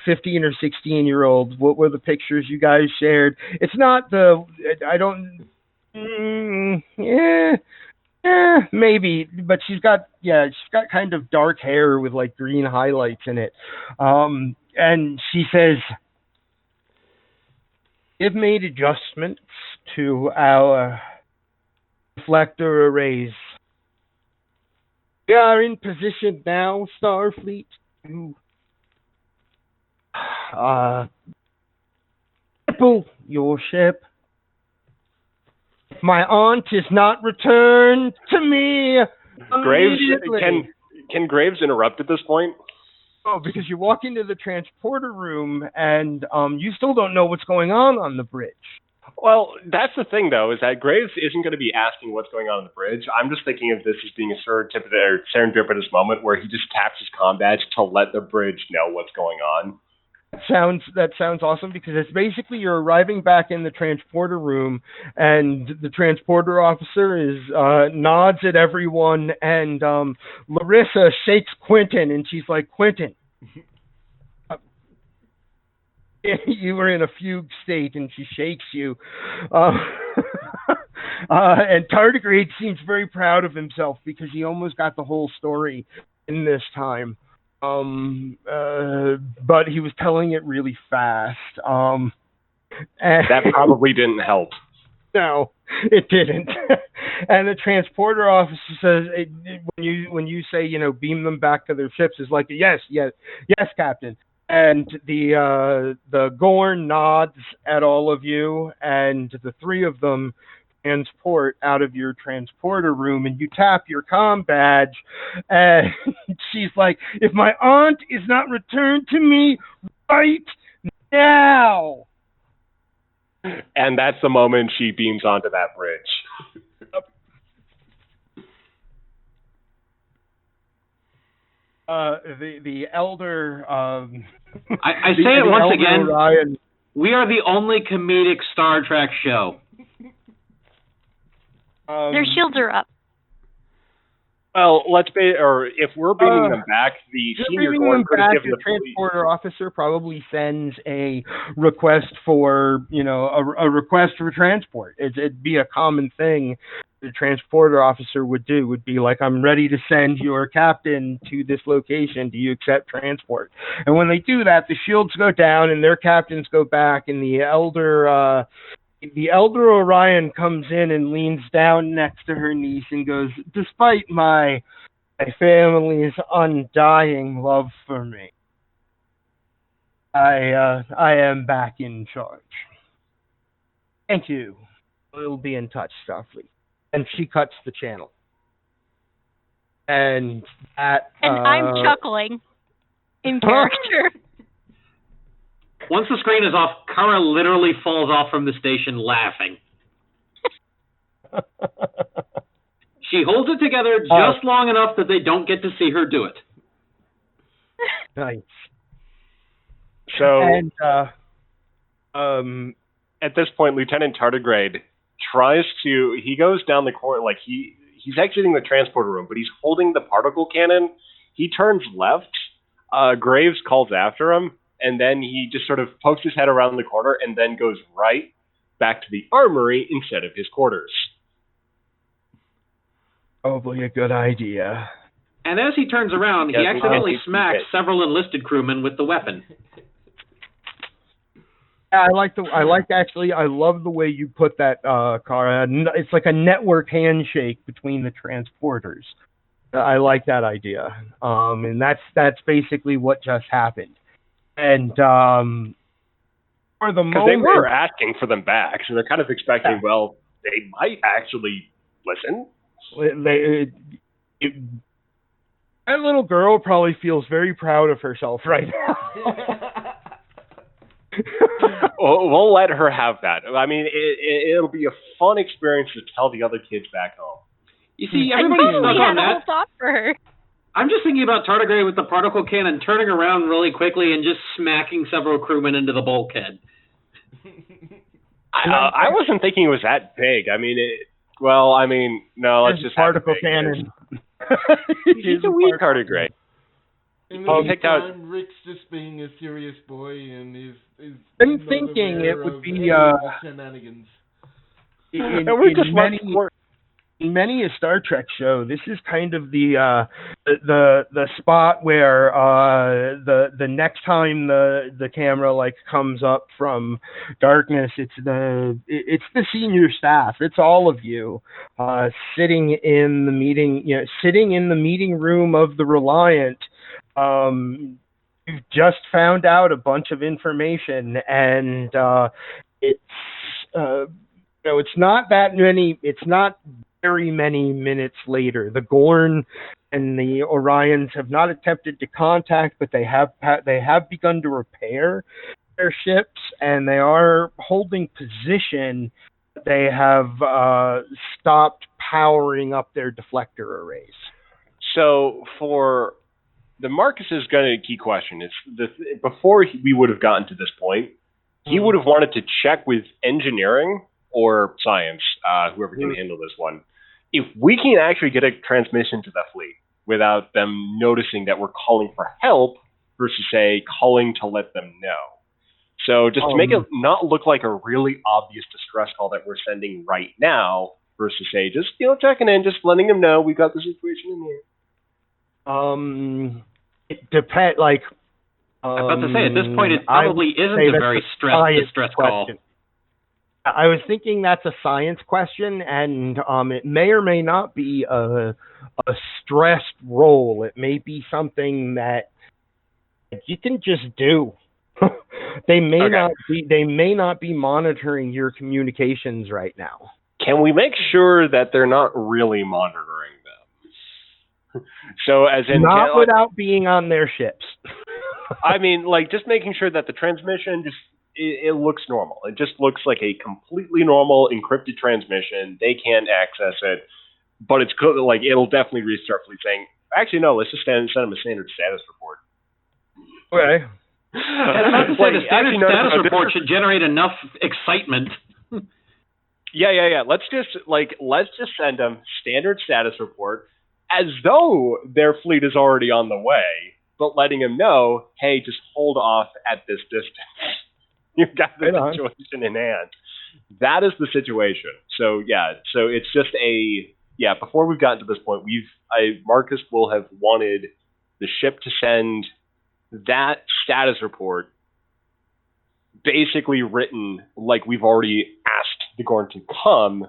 15 or 16-year-old. What were the pictures you guys shared? It's not maybe, but she's got kind of dark hair with like green highlights in it. And she says, "We've made adjustments to our reflector arrays. We are in position now, Starfleet, to cripple your ship. If my aunt is not returned to me immediately." Can Graves interrupt at this point? Oh, because you walk into the transporter room and you still don't know what's going on the bridge. Well, that's the thing, though, is that Graves isn't going to be asking what's going on the bridge. I'm just thinking of this as being a serendipitous moment where he just taps his comm badge to let the bridge know what's going on. That sounds awesome, because it's basically you're arriving back in the transporter room, and the transporter officer nods at everyone, and Larissa shakes Quentin, and she's like, "Quentin, you were in a fugue state," and she shakes you. And Tardigrade seems very proud of himself because he almost got the whole story in this time. But he was telling it really fast. And That probably didn't help. no, it didn't. And the transporter officer says when you say beam them back to their ships is like yes, Captain. And the Gorn nods at all of you, and the three of them transport out of your transporter room, and you tap your comm badge, and she's like, "If my aunt is not returned to me right now." And that's the moment she beams onto that bridge. The elder. I say it once again. Orion, we are the only comedic Star Trek show. Their shields are up. Well, if we're beaming them back, the senior Gorn could have given the transporter officer probably sends a request for, a request for transport. It'd be a common thing the transporter officer would do. Would be like, I'm ready to send your captain to this location. Do you accept transport? And when they do that, the shields go down and their captains go back, and the elder Orion comes in and leans down next to her niece and goes, "Despite my family's undying love for me, I am back in charge. Thank you. We'll be in touch, Starfleet." And she cuts the channel. And I'm chuckling in character. Once the screen is off, Kara literally falls off from the station laughing. She holds it together just long enough that they don't get to see her do it. Nice. So, and at this point, Lieutenant Tardigrade he goes down the corridor, like he's exiting the transporter room, but he's holding the particle cannon. He turns left. Graves calls after him. And then he just sort of pokes his head around the corner and then goes right back to the armory instead of his quarters. Probably a good idea. And as he turns around, he accidentally smacks several enlisted crewmen with the weapon. Yeah, I love the way you put that, Kara. It's like a network handshake between the transporters. I like that idea. And that's basically what just happened. And for the moment, they were asking for them back, so they're kind of expecting, well, they might actually listen. That little girl probably feels very proud of herself right now. We'll let her have that. I mean, it'll be a fun experience to tell the other kids back home. You see, everybody's stuck on that. A whole thought for her. I'm just thinking about Tardigrade with the particle cannon turning around really quickly and just smacking several crewmen into the bulkhead. I wasn't thinking it was that big. I mean, no, let's just particle cannon. He's a wee Tardigrade. In the meantime, Rick's just being a serious boy and is I'm thinking it would be shenanigans. In many a Star Trek show, this is kind of the spot where the next time the camera comes up from darkness, it's the senior staff. It's all of you sitting in the meeting room of the Reliant. You've just found out a bunch of information, and it's not that many. It's not very many minutes later. The Gorn and the Orions have not attempted to contact, but they have begun to repair their ships, and they are holding position. They have stopped powering up their deflector arrays. So for the Marcus is going to key question is before we would have gotten to this point, he would have wanted to check with engineering or science, whoever can handle this one, if we can actually get a transmission to the fleet without them noticing that we're calling for help versus, say, calling to let them know. So just to make it not look like a really obvious distress call that we're sending right now versus, say, just checking in, just letting them know we've got the situation in here. It depends. Like, I was about to say, at this point, it probably isn't a very distress call. I was thinking that's a science question, and it may or may not be a stressed role. It may be something that you can just do. They may not be monitoring your communications right now. Can we make sure that they're not really monitoring them? So, as in, not without being on their ships. I mean, like, just making sure that the transmission it looks normal. It just looks like a completely normal encrypted transmission. They can't access it, but it's good. Like, it'll definitely restart fleet saying, actually, no, let's just send them a standard status report. Okay. The standard status report should generate enough excitement. Yeah. Let's just send them standard status report as though their fleet is already on the way, but letting them know, hey, just hold off at this distance. You've got the situation in hand. That is the situation. So it's just before we've gotten to this point, Marcus will have wanted the ship to send that status report basically written like we've already asked the Gorn to come,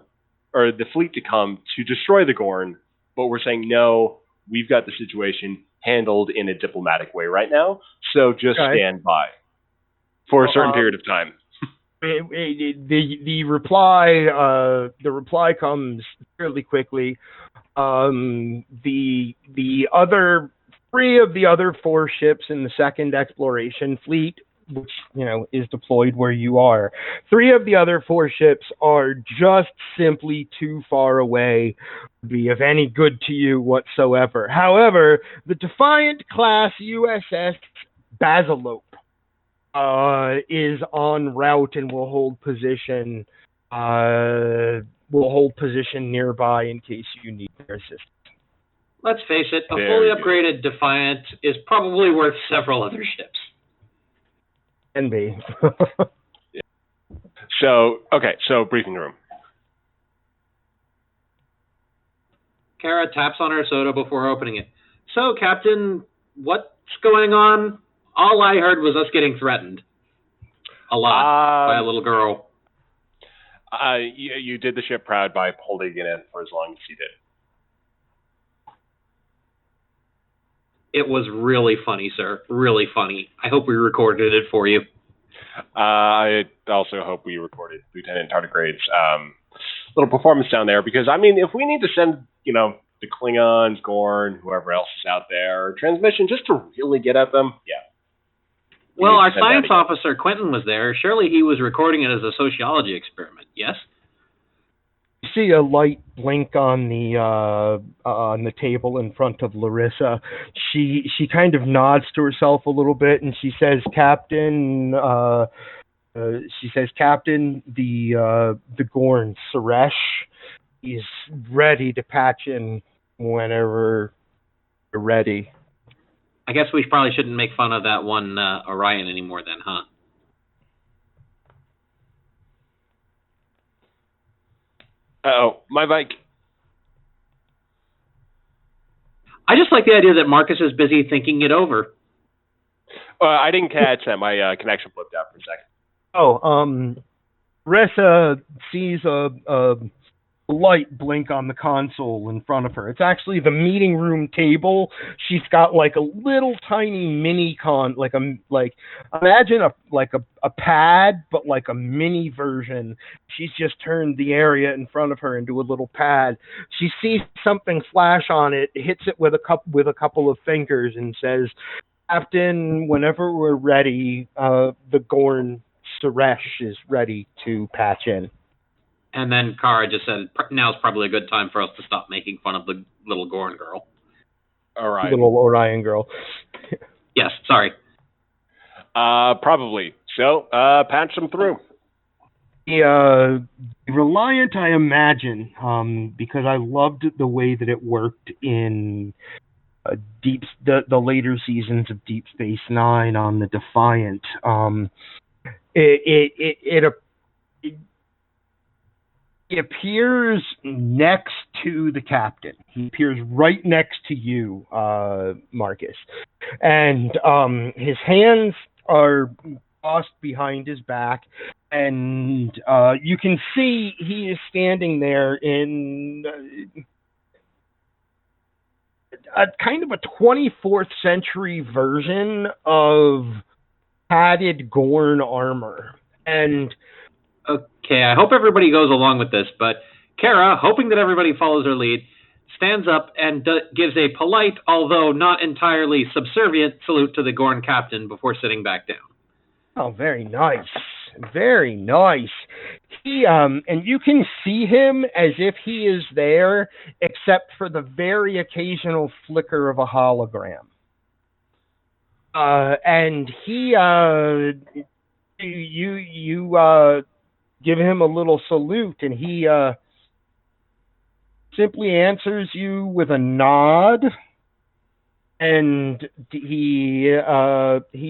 or the fleet to come to destroy the Gorn, but we're saying, no, we've got the situation handled in a diplomatic way right now, so just stand by for a certain period of time. The reply comes fairly quickly. The other 3 of the other 4 ships in the second exploration fleet, which is deployed where you are, 3 of the other 4 ships are just simply too far away to be of any good to you whatsoever. However, the Defiant class USS Basilope is en route and will hold position nearby in case you need their assistance. Let's face it, a fully upgraded Defiant is probably worth several other ships. Can be. Yeah. So briefing room. Kara taps on her soda before opening it. So, Captain, what's going on? All I heard was us getting threatened. A lot by a little girl. You did the ship proud by holding it in for as long as you did. It was really funny, sir. Really funny. I hope we recorded it for you. I also hope we recorded Lieutenant Tardigrade's little performance down there, because, I mean, if we need to send, the Klingons, Gorn, whoever else is out there, transmission just to really get at them, Well, our science officer, Quentin, was there. Surely he was recording it as a sociology experiment, yes? You see a light blink on the table in front of Larissa. She kind of nods to herself a little bit, and she says, Captain, the Gorn, Suresh, is ready to patch in whenever you're ready. I guess we probably shouldn't make fun of that one Orion anymore then, huh? Uh-oh, my bike. I just like the idea that Marcus is busy thinking it over. I didn't catch that. My connection flipped out for a second. Ressa sees a light blink on the console in front of her. It's actually the meeting room table. She's got like a little tiny mini imagine a pad, but like a mini version. She's just turned the area in front of her into a little pad. She sees something flash on it, hits it with a couple of fingers, and says, Captain, whenever we're ready, the Gorn Suresh is ready to patch in. And then Kara just said, now's probably a good time for us to stop making fun of the little Gorn girl. Orion. Little Orion girl. Yes, sorry. Probably. So, patch them through. The Reliant, I imagine, because I loved the way that it worked in the later seasons of Deep Space Nine on the Defiant. He appears next to the captain. He appears right next to you, Marcus. And his hands are crossed behind his back, and you can see he is standing there in a kind of a 24th century version of padded Gorn armor. And okay, I hope everybody goes along with this, but Kara, hoping that everybody follows her lead, stands up and gives a polite, although not entirely subservient, salute to the Gorn captain before sitting back down. oh, very nice. Very nice. He and you can see him as if he is there, except for the very occasional flicker of a hologram. And he you give him a little salute, and he simply answers you with a nod, and he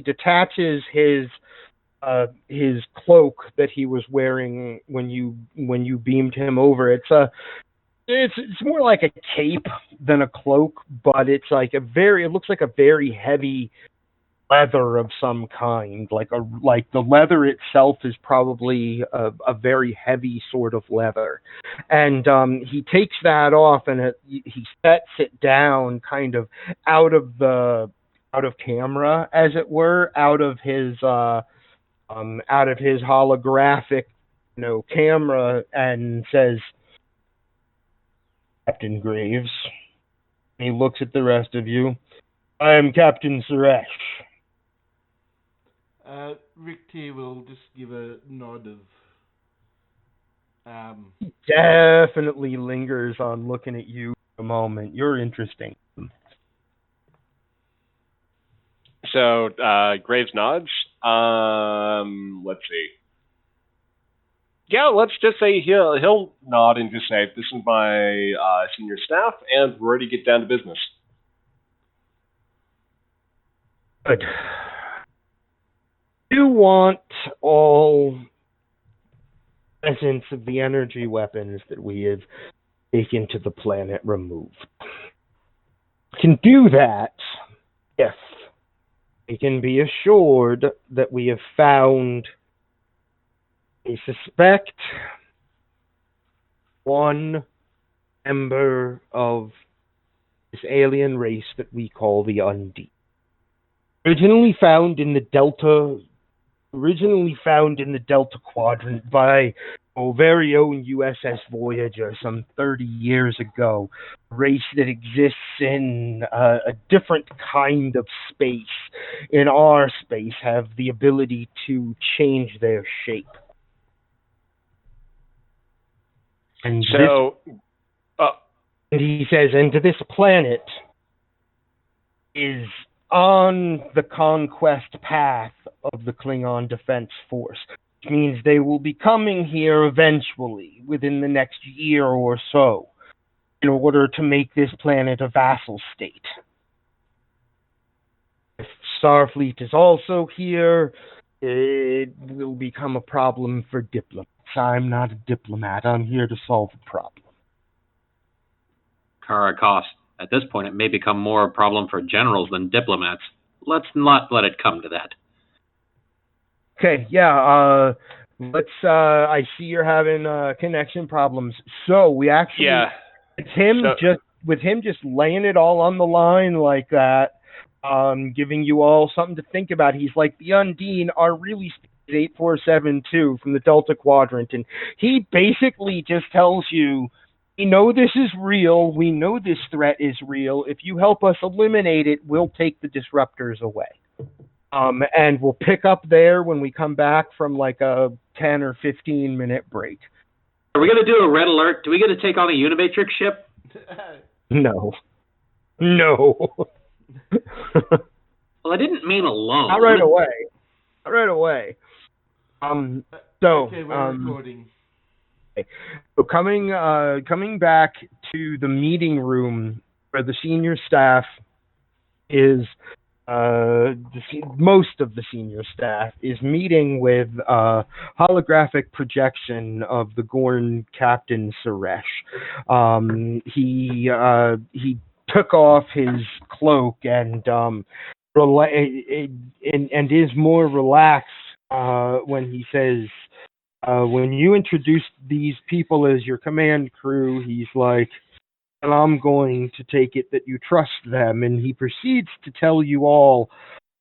detaches his cloak that he was wearing when you beamed him over. It's more like a cape than a cloak, but it's like it looks like a very heavy leather of some kind. Like the leather itself is probably a very heavy sort of leather. And he takes that off, and he sets it down kind of out of camera, as it were, out of his holographic, camera, and says, "Captain Graves." He looks at the rest of you. "I am Captain Suresh." Rick T will just give a nod of... He definitely lingers on looking at you for a moment. You're interesting. So, Graves nods. Let's see. Yeah, let's just say he'll nod and just say, "This is my senior staff, and we're ready to get down to business." Good. You want all essence of the energy weapons that we have taken to the planet removed. Can do that if we can be assured that we have found a suspect, one member of this alien race that we call the Undine. Originally found in the Delta Quadrant by our very own USS Voyager some 30 years ago. A race that exists in a different kind of space. In our space, have the ability to change their shape. And so, and he says, and this planet is on the conquest path of the Klingon Defense Force, which means they will be coming here eventually, within the next year or so, in order to make this planet a vassal state. If Starfleet is also here, it will become a problem for diplomats. I'm not a diplomat. I'm here to solve a problem. Kara Koss. At this point, it may become more a problem for generals than diplomats. Let's not let it come to that. Okay, yeah, I see you're having connection problems. So we actually, with him just laying it all on the line like that, giving you all something to think about. He's like, the Undine are really 8472 from the Delta Quadrant, and he basically just tells you, we know this is real, we know this threat is real. If you help us eliminate it, we'll take the disruptors away. And we'll pick up there when we come back from like a 10 or 15 minute break. Are we going to do a red alert? Do we get to take on a Unimatrix ship? No. Well, I didn't mean alone. Not right away. Not right away. Okay, we're recording. So coming back to the meeting room where the senior staff is most of the senior staff is meeting with holographic projection of the Gorn captain Suresh. He took off his cloak and and is more relaxed when he says, when you introduce these people as your command crew, he's like, and I'm going to take it that you trust them. And he proceeds to tell you all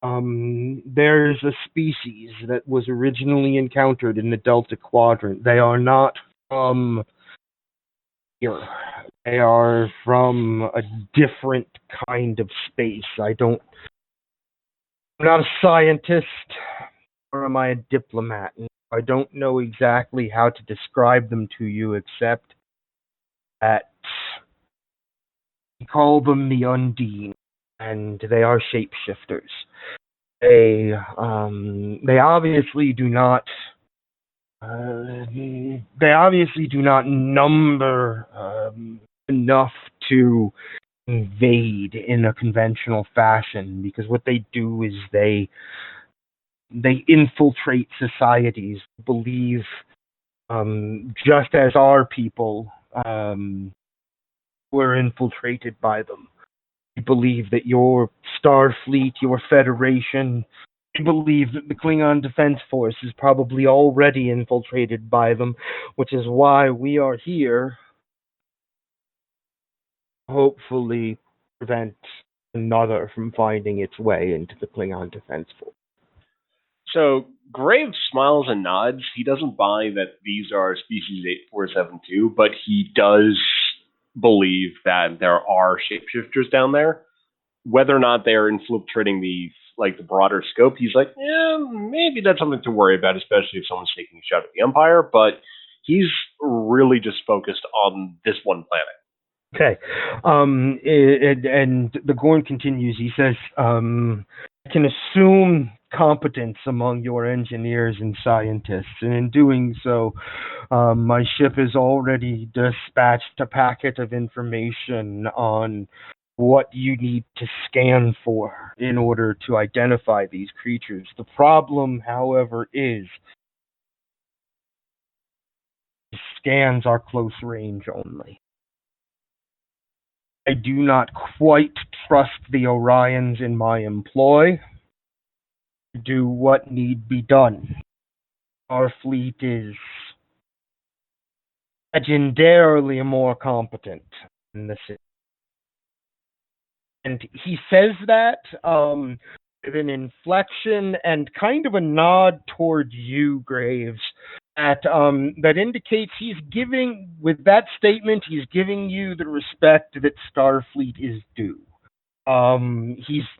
there's a species that was originally encountered in the Delta Quadrant. They are not from here. They are from a different kind of space. I'm not a scientist, or am I a diplomat? I don't know exactly how to describe them to you, except that we call them the Undine, and they are shapeshifters. They obviously do not. They obviously do not number enough to invade in a conventional fashion, because what they do is they infiltrate societies, believe, just as our people were infiltrated by them. We believe that your Starfleet, your Federation, we believe that the Klingon Defense Force is probably already infiltrated by them, which is why we are here, hopefully prevent another from finding its way into the Klingon Defense Force. So Graves smiles and nods. He doesn't buy that these are species 8472, but he does believe that there are shapeshifters down there. Whether or not they are infiltrating the broader scope, he's like, maybe that's something to worry about, especially if someone's taking a shot at the Empire. But he's really just focused on this one planet. Okay. And the Gorn continues. He says, I can assume competence among your engineers and scientists, and in doing so, my ship has already dispatched a packet of information on what you need to scan for in order to identify these creatures. The problem, however, is scans are close range only. I do not quite trust the Orions in my employ to do what need be done. Our fleet is legendarily more competent than the city. And he says that with an inflection and kind of a nod toward you, Graves, that indicates he's giving, with that statement, he's giving you the respect that Starfleet is due.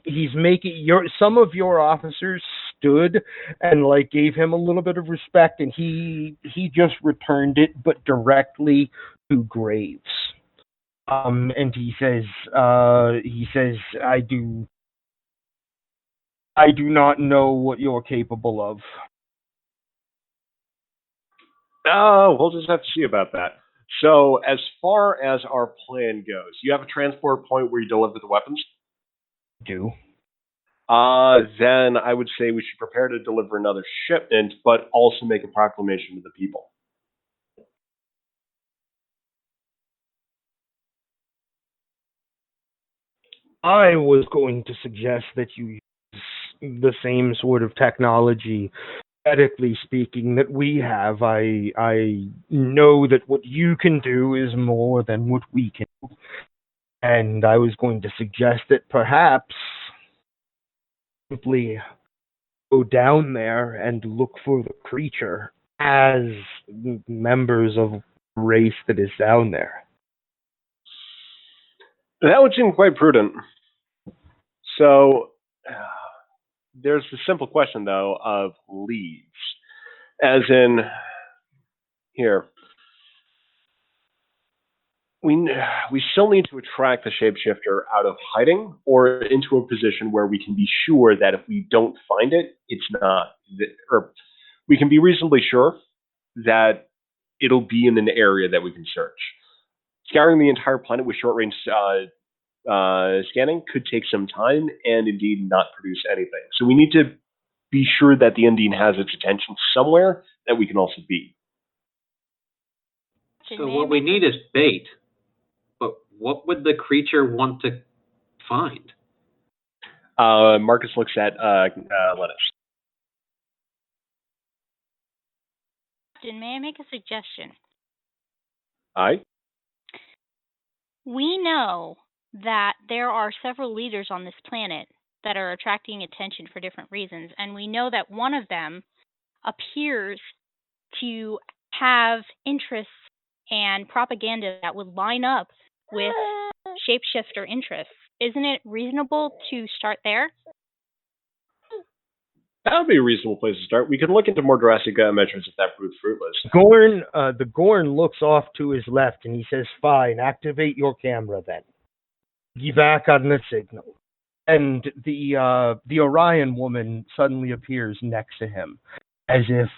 He's making some of your officers stood and gave him a little bit of respect, and he just returned it, but directly to Graves. And he says, I do not know what you're capable of. We'll just have to see about that. So, as far as our plan goes, you have a transport point where you deliver the weapons? Do. Then I would say we should prepare to deliver another shipment, but also make a proclamation to the people. I was going to suggest that you use the same sort of technology, ethically speaking, that we have. I know that what you can do is more than what we can do. And I was going to suggest that perhaps simply go down there and look for the creature as members of the race that is down there. That would seem quite prudent. So, there's the simple question, though, of leads. As in, here, we still need to attract the shapeshifter out of hiding or into a position where we can be sure that if we don't find it, it's not, or we can be reasonably sure that it'll be in an area that we can search. Scouring the entire planet with short-range scanning could take some time and indeed not produce anything. So we need to be sure that the Undine has its attention somewhere that we can also be. So what we need is bait. But what would the creature want to find? Marcus looks at Lennis. May I make a suggestion? Aye? We know that there are several leaders on this planet that are attracting attention for different reasons, and we know that one of them appears to have interests and propaganda that would line up with shapeshifter interests. Isn't it reasonable to start there? That would be a reasonable place to start. We can look into more drastic measures if that proves fruitless. The Gorn looks off to his left and he says, "Fine, activate your camera then. Get back on the signal." And the Orion woman suddenly appears next to him, as if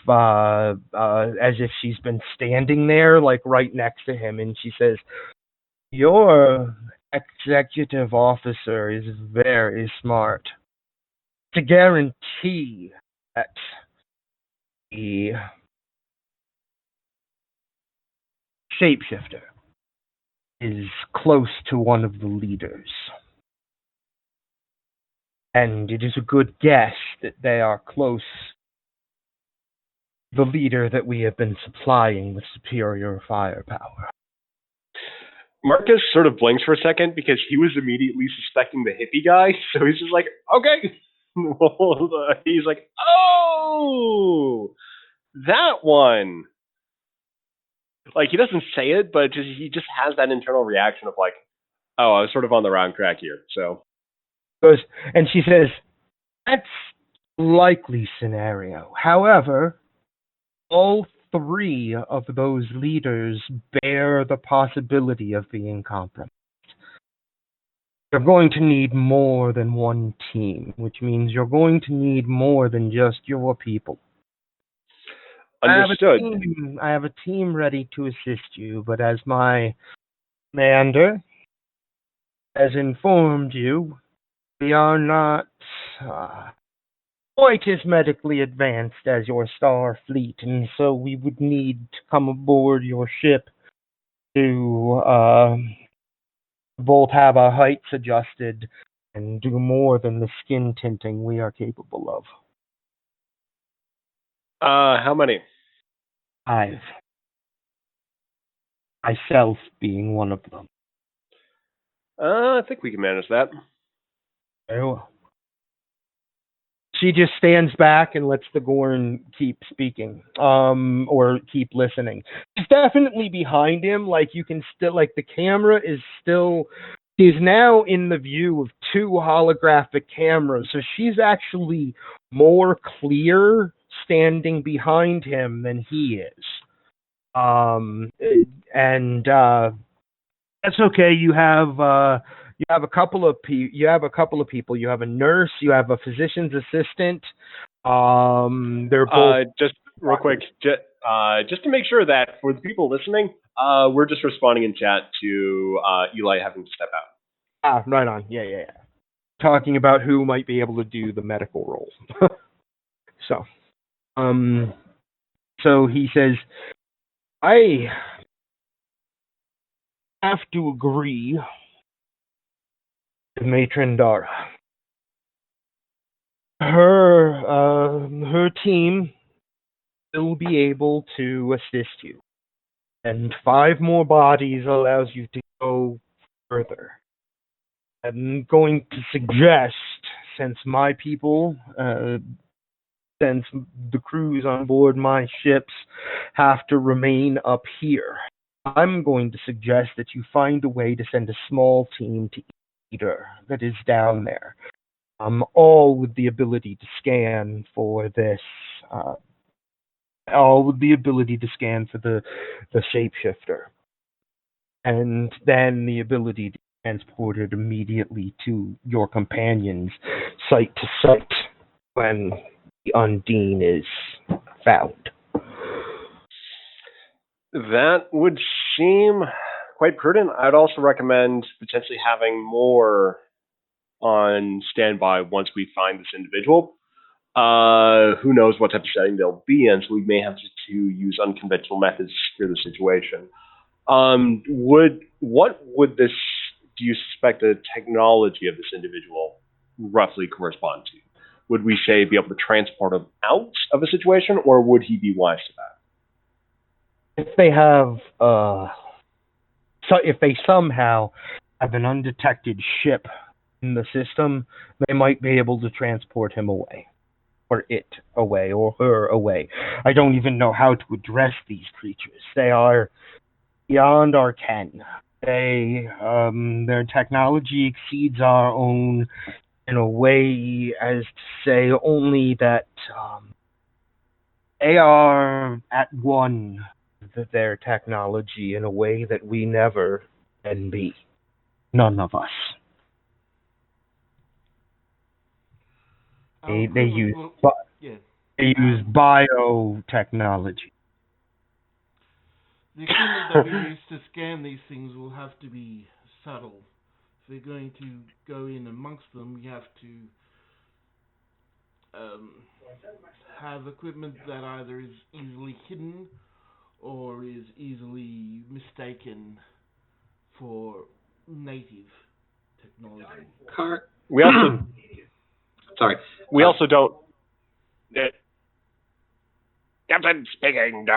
she's been standing there, like right next to him, and she says, "Your executive officer is very smart. To guarantee that the shapeshifter is close to one of the leaders. And it is a good guess that they are close to the leader that we have been supplying with superior firepower." Marcus sort of blinks for a second because he was immediately suspecting the hippie guy, so he's just like, okay. He's like, oh, that one. Like, he doesn't say it, but he just has that internal reaction of like, oh, I was sort of on the wrong track here, so. And she says, "That's a likely scenario. However, all three of those leaders bear the possibility of being compromised. You're going to need more than one team, which means you're going to need more than just your people. Understood. I have a team ready to assist you, but as my commander has informed you, we are not quite as medically advanced as your star fleet, and so we would need to come aboard your ship to both have our heights adjusted and do more than the skin tinting we are capable of." How many? 5. Myself being one of them. I think we can manage that. Very well. She just stands back and lets the Gorn keep speaking, or keep listening. She's definitely behind him. Like, you can still, like, the camera is still. She's now in the view of 2 holographic cameras, so she's actually more clear standing behind him than he is. And that's okay. You have a couple of people. You have a nurse. You have a physician's assistant. They're both just real quick, just to make sure that for the people listening, we're just responding in chat to Eli having to step out. Right on. Yeah. Talking about who might be able to do the medical role. So he says, "I have to agree with Matron Dara. Her team will be able to assist you, and 5 more bodies allows you to go further. I'm going to suggest, since my people, since the crews on board my ships have to remain up here, I'm going to suggest that you find a way to send a small team to Eater that is down there. All with the ability to scan for this, all with the ability to scan for the shapeshifter. And then the ability to transport it immediately to your companions, site to site, when the Undine is found." That would seem quite prudent. I'd also recommend potentially having more on standby once we find this individual. Who knows what type of setting they'll be in, so we may have to use unconventional methods for the situation. What would this, do you suspect the technology of this individual roughly correspond to? Would we say be able to transport him out of a situation, or would he be wise to that? If they have, so if they somehow have an undetected ship in the system, they might be able to transport him away, or it away, or her away. I don't even know how to address these creatures. They are beyond our ken. Their technology exceeds our own in a way as to say only that they are at one with their technology in a way that we never can be. None of us. They use biotechnology. The equipment that we use to scan these things will have to be subtle. If we're going to go in amongst them, we have to have equipment that either is easily hidden or is easily mistaken for native technology. We also Sorry. We also don't. Captain speaking. Okay.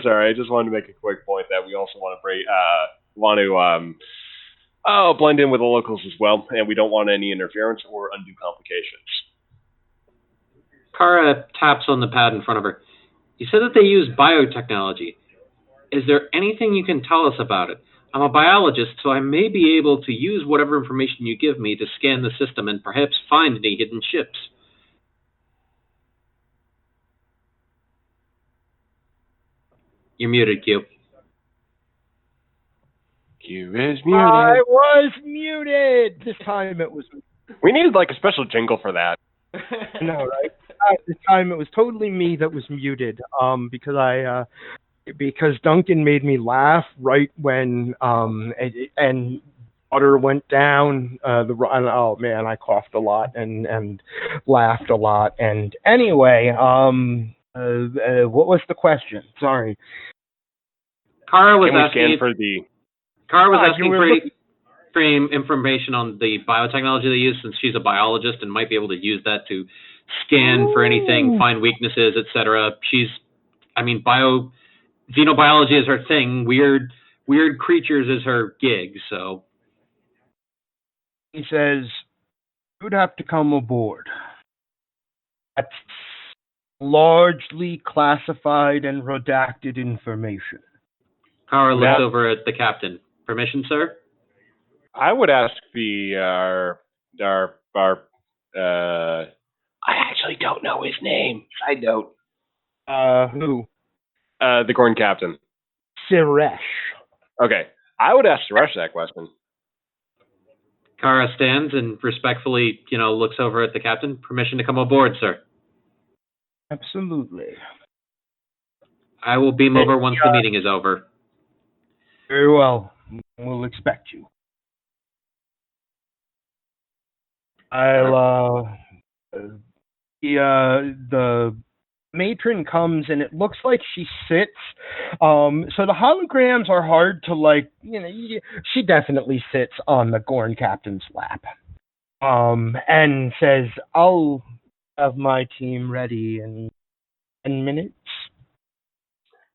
Sorry, I just wanted to make a quick point that we also want to blend in with the locals as well, and we don't want any interference or undue complications. Kara taps on the pad in front of her. You said that they use biotechnology. Is there anything you can tell us about it? I'm a biologist, so I may be able to use whatever information you give me to scan the system and perhaps find any hidden ships. You're muted, Q. Q is muted. I was muted! This time it was... We needed like a special jingle for that. No, right? This time it was totally me that was muted, because Duncan made me laugh right when and water went down. Oh man, I coughed a lot and laughed a lot. And anyway, what was the question? Sorry. Kara was asking for information on the biotechnology they use, since she's a biologist and might be able to use that to scan for anything, find weaknesses, etc. Xenobiology is her thing. Weird creatures is her gig. So he says, "You'd have to come aboard. That's largely classified and redacted information." Kara looks over at the captain. Permission, sir? I would ask I actually don't know his name. Side note. Who? The Gorn captain. Suresh. Okay. I would ask Suresh that question. Kara stands and respectfully, looks over at the captain. Permission to come aboard, sir. Absolutely. I will beam over once the meeting is over. Very well. We'll expect you. The matron comes and it looks like she sits. So the holograms are hard to she definitely sits on the Gorn captain's lap. And says, "I'll have my team ready in 10 minutes."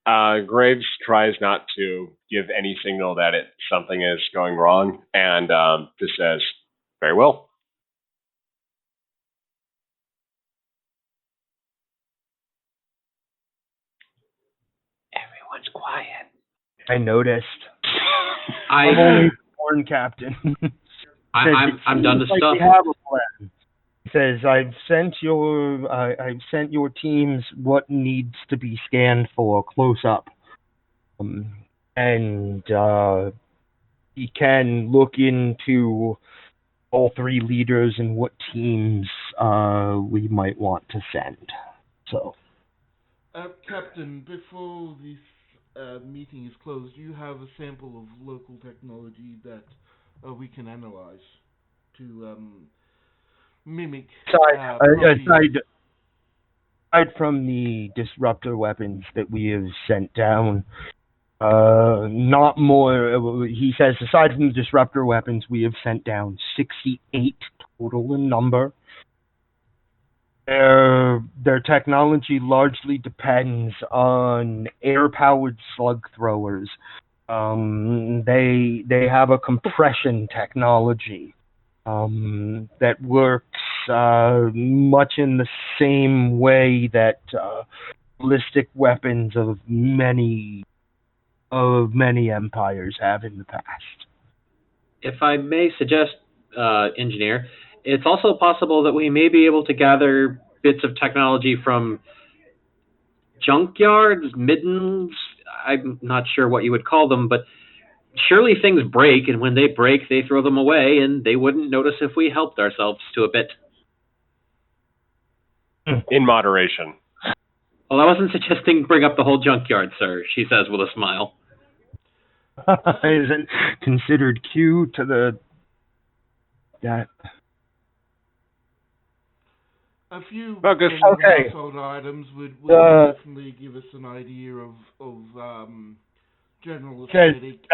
Graves tries not to give any signal that something is going wrong, and just says, "Very well." Everyone's quiet. I noticed. I'm only the Gorn captain. I'm done to stuff. We have a plan. He says, I've sent your teams what needs to be scanned for close up. And he can look into all three leaders and what teams we might want to send. So, Captain, before this meeting is closed, do you have a sample of local technology that we can analyze to mimic? Aside from the disruptor weapons that we have sent down, not more. He says, aside from the disruptor weapons, we have sent down 68 total in number. Their technology largely depends on air-powered slug throwers. They have a compression technology that works much in the same way that ballistic weapons of many empires have in the past. If I may suggest, Engineer, it's also possible that we may be able to gather bits of technology from junkyards, middens. I'm not sure what you would call them, but surely things break, and when they break, they throw them away, and they wouldn't notice if we helped ourselves to a bit. In moderation. Well, I wasn't suggesting bring up the whole junkyard, sir, she says with a smile. Isn't considered Q to that. A few Okay. household items would definitely give us an idea of general aesthetic.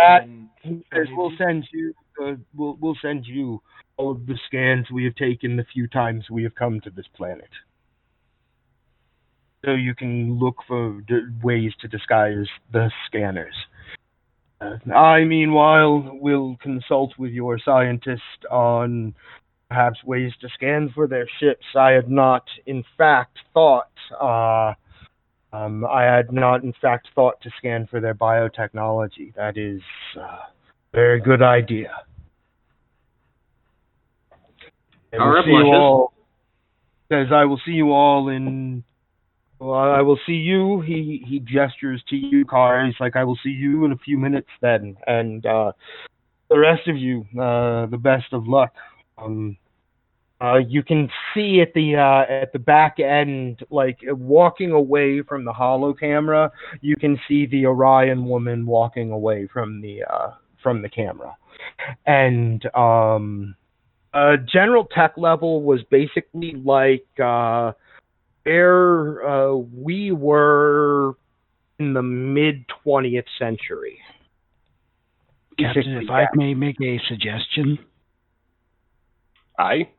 We'll send you all of the scans we have taken the few times we have come to this planet, so you can look for ways to disguise the scanners. I, meanwhile, will consult with your scientist on perhaps ways to scan for their ships. I had not, in fact, thought to scan for their biotechnology. That is a very good idea. I will see you all in. Well, I will see you. He gestures to you, Car. He's like, I will see you in a few minutes then, and the rest of you, the best of luck. You can see at the back end, like walking away from the holo camera, you can see the Orion woman walking away from the camera, and general tech level was basically like where we were in the mid 20th century. Captain, if I may make a suggestion. Aye.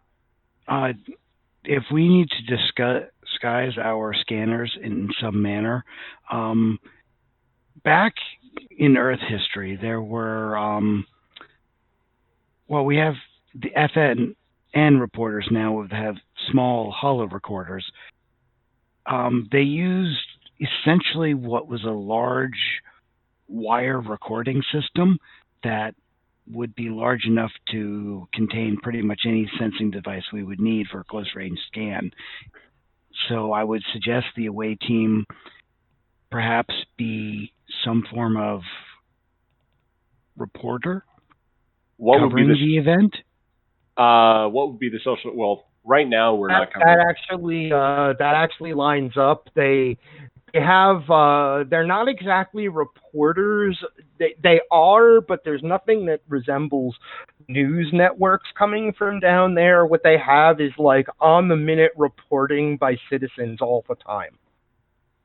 If we need to disguise our scanners in some manner, back in Earth history, there were, we have the FN reporters now have small holo recorders. They used essentially what was a large wire recording system that would be large enough to contain pretty much any sensing device we would need for a close-range scan. So I would suggest the away team perhaps be some form of reporter covering the event. What would be the social? Well, right now we're not covering. That actually lines up. They have. They're not exactly reporters. They are, but there's nothing that resembles news networks coming from down there. What they have is like on-the-minute reporting by citizens all the time.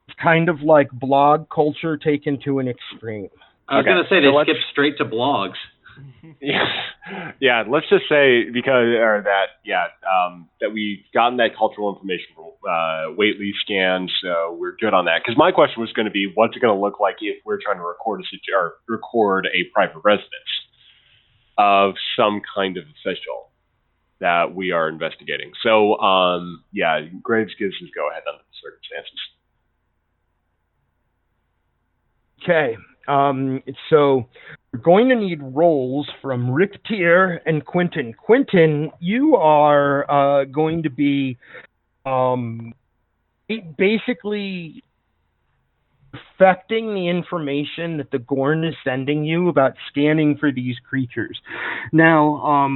It's kind of like blog culture taken to an extreme. I was going to say they skip straight to blogs. Yeah. Let's just say that we've gotten that cultural information from Waitley scans, so we're good on that. Because my question was going to be, what's it going to look like if we're trying to record a private residence of some kind of official that we are investigating? So, Graves gives his go ahead under the circumstances. Okay. So we're going to need roles from Rick Tier and Quentin. Quentin, you are going to be basically perfecting the information that the Gorn is sending you about scanning for these creatures. Now,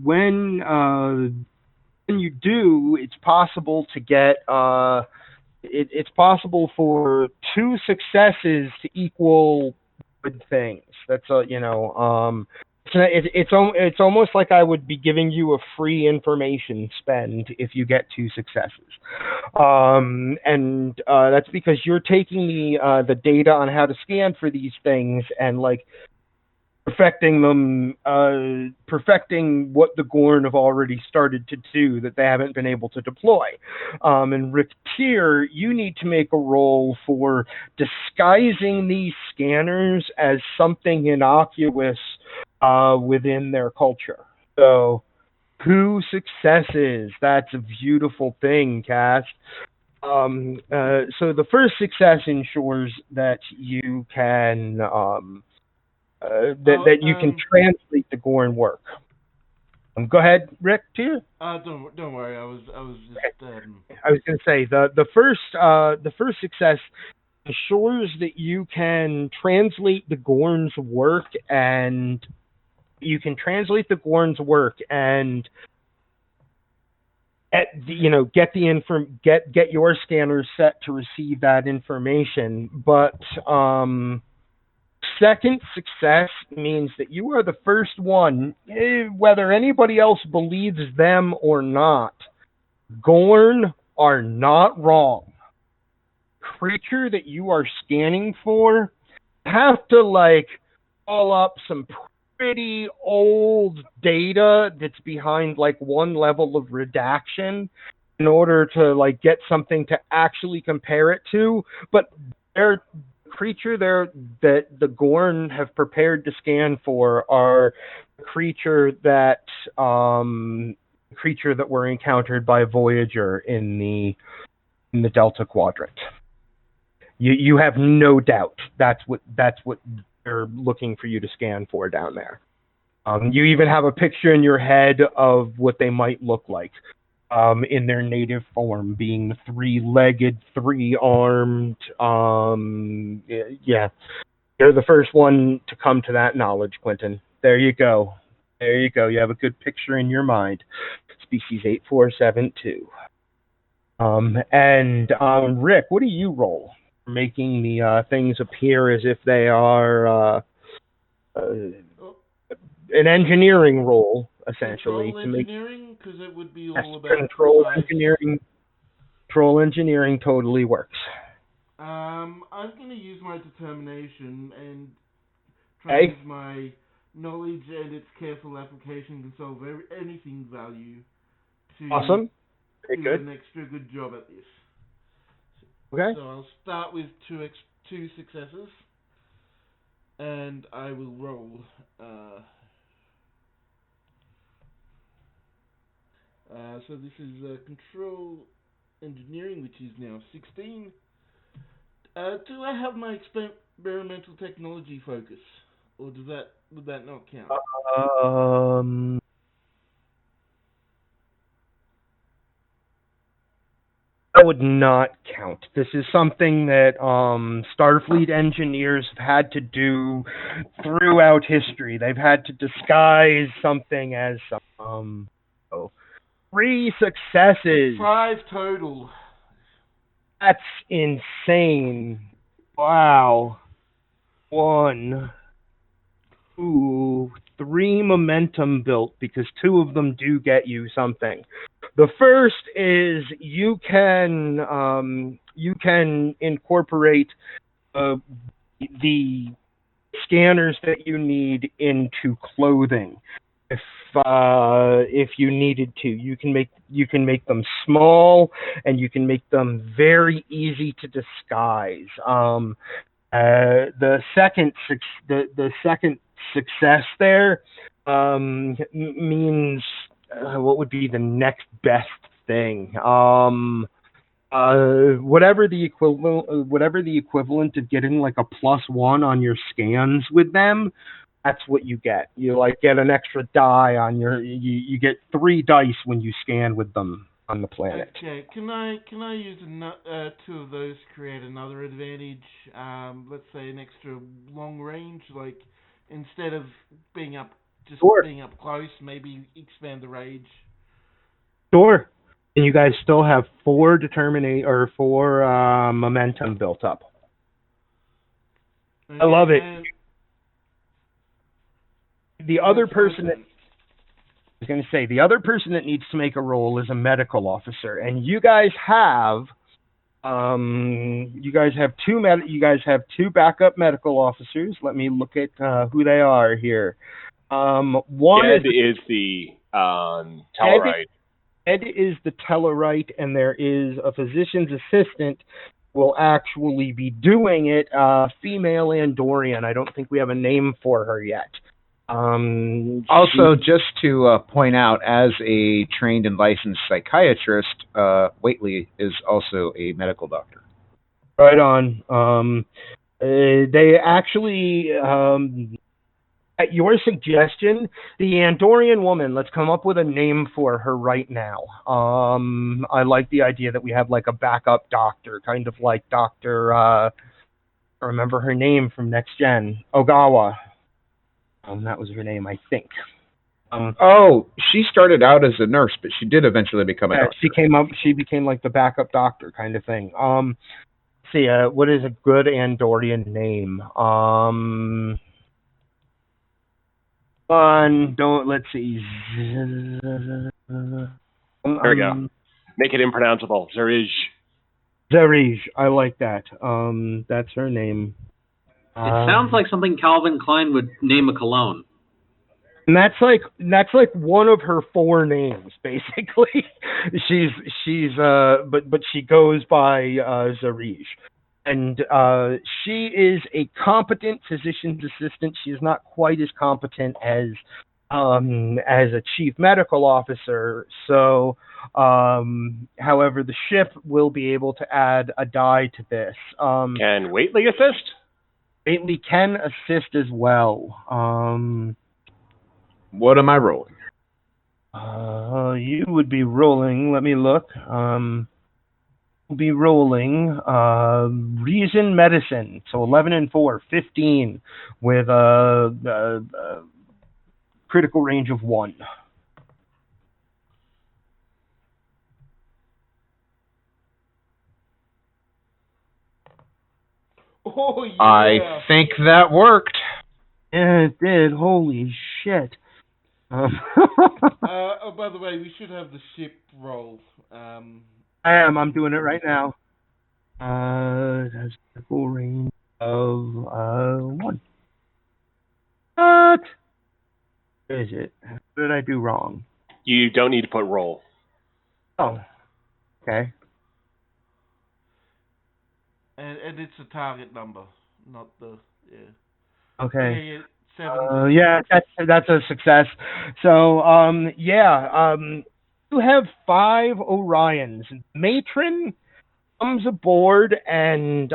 when when you do, it's possible to get it's possible for two successes to equal good things. That's it's almost like I would be giving you a free information spend if you get two successes, and that's because you're taking the data on how to scan for these things and like perfecting what the Gorn have already started to do that they haven't been able to deploy. And Rick Tier, you need to make a roll for disguising these scanners as something innocuous within their culture. So, two successes. That's a beautiful thing, Cass. So the first success ensures that you can that you can translate the Gorn work. Go ahead, Rick. Too. Don't worry. I was just. I was going to say the first success ensures that you can translate the Gorn's work and get your scanners set to receive that information, but second success means that you are the first one, whether anybody else believes them or not. Gorn are not wrong. Creature that you are scanning for have to like call up some pretty old data that's behind like one level of redaction in order to like get something to actually compare it to, but they're creature there that the Gorn have prepared to scan for are creature that were encountered by Voyager in the Delta Quadrant. You have no doubt that's what they're looking for you to scan for down there. You even have a picture in your head of what they might look like. In their native form, being three-legged, three-armed. Yeah, you're the first one to come to that knowledge, Quentin. There you go. You have a good picture in your mind. Species 8472. Rick, what do you roll for making the things appear as if they are an engineering role, essentially? Control engineering, because it would be all about control engineering. Control engineering totally works. I'm going to use my determination and try to use my knowledge and its careful application to solve anything value to awesome. Very do good. an extra good job at this. Okay. So I'll start with two successes, and I will roll. So this is control engineering, which is now 16. Do I have my experimental technology focus, or would that not count? That would not count. This is something that Starfleet engineers have had to do throughout history. They've had to disguise something as 3 successes. 5 total. That's insane. Wow. 1, 2, 3 momentum built because 2 of them do get you something. The first is you can incorporate the scanners that you need into clothing. If you needed to, you can make them small and you can make them very easy to disguise. The second success there means what would be the next best thing. Whatever the equivalent of getting like a +1 on your scans with them. That's what you get. You like get an extra die on you get 3 dice when you scan with them on the planet. Okay, can I use 2 of those to create another advantage? Let's say an extra long range, like instead of being up close, maybe expand the range. Sure. And you guys still have 4 momentum built up. I love it. The other person that I was going to say, the other person that needs to make a roll is a medical officer, and you guys have two backup medical officers. Let me look at who they are here. One is the Tellarite. Ed is the Tellarite, and there is a physician's assistant who will actually be doing it, female Andorian. I don't think we have a name for her yet. Also, just to point out, as a trained and licensed psychiatrist, Waitley is also a medical doctor. Right on. They actually, at your suggestion, the Andorian woman, let's come up with a name for her right now. I like the idea that we have like a backup doctor, kind of like Dr. I remember her name from Next Gen, Ogawa. That was her name, I think. She started out as a nurse, but she did eventually become a doctor. She became like the backup doctor kind of thing. See, what is a good Andorian name? Let's see. There we go. Make it impronounceable. Zerij, I like that. That's her name. It sounds like something Calvin Klein would name a cologne. And that's like one of her 4 names, basically. But she goes by Zerij. And she is a competent physician's assistant. She is not quite as competent as a chief medical officer. So, however, the ship will be able to add a die to this. Can Waitley assist? Waitley can assist as well. What am I rolling? You would be rolling. Let me look. We'll be rolling Reason Medicine. So 11 and 4, 15 with a critical range of 1. Oh, yeah. I think that worked. Yeah, it did. Holy shit. By the way, we should have the ship roll. I'm doing it right now. That's a full range of 1. What? Where is it? What did I do wrong? You don't need to put roll. Oh. Okay. And it's a target number, not the Okay. Yeah, 7. That's a success. So you have 5 Orions. Matron comes aboard, and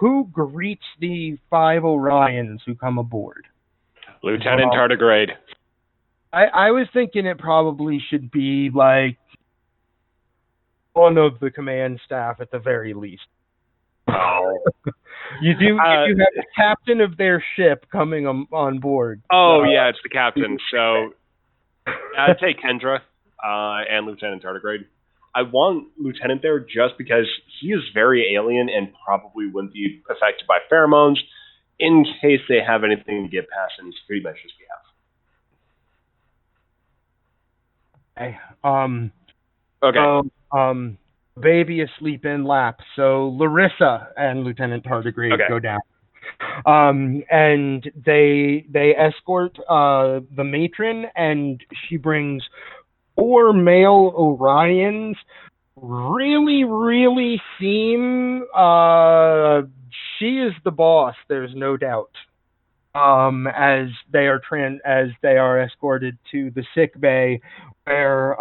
who greets the 5 Orions who come aboard? Lieutenant Tardigrade. I was thinking it probably should be like one of the command staff at the very least. Oh. You have the captain of their ship coming on board. Oh, yeah, it's the captain. So I'd say Kendra and Lieutenant Tardigrade. I want Lieutenant there just because he is very alien and probably wouldn't be affected by pheromones in case they have anything to get past any security measures we have. Okay. So, baby asleep in lap. So Larissa and Lieutenant Tardigrade go down. And they escort the matron, and she brings 4 male Orions. Really, really seem she is the boss. There's no doubt. As they are escorted to the sick bay, where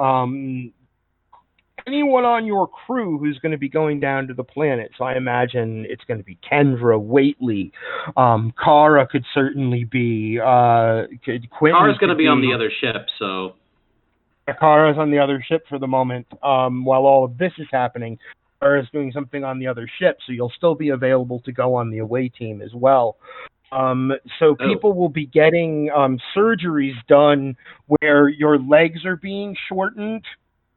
anyone on your crew who's going to be going down to the planet. So I imagine it's going to be Kendra, Waitley, Kara could certainly be. Kara's going to be on the other ship, so. Kara's on the other ship for the moment. While all of this is happening, Kara's doing something on the other ship, so you'll still be available to go on the away team as well. So people will be getting surgeries done where your legs are being shortened,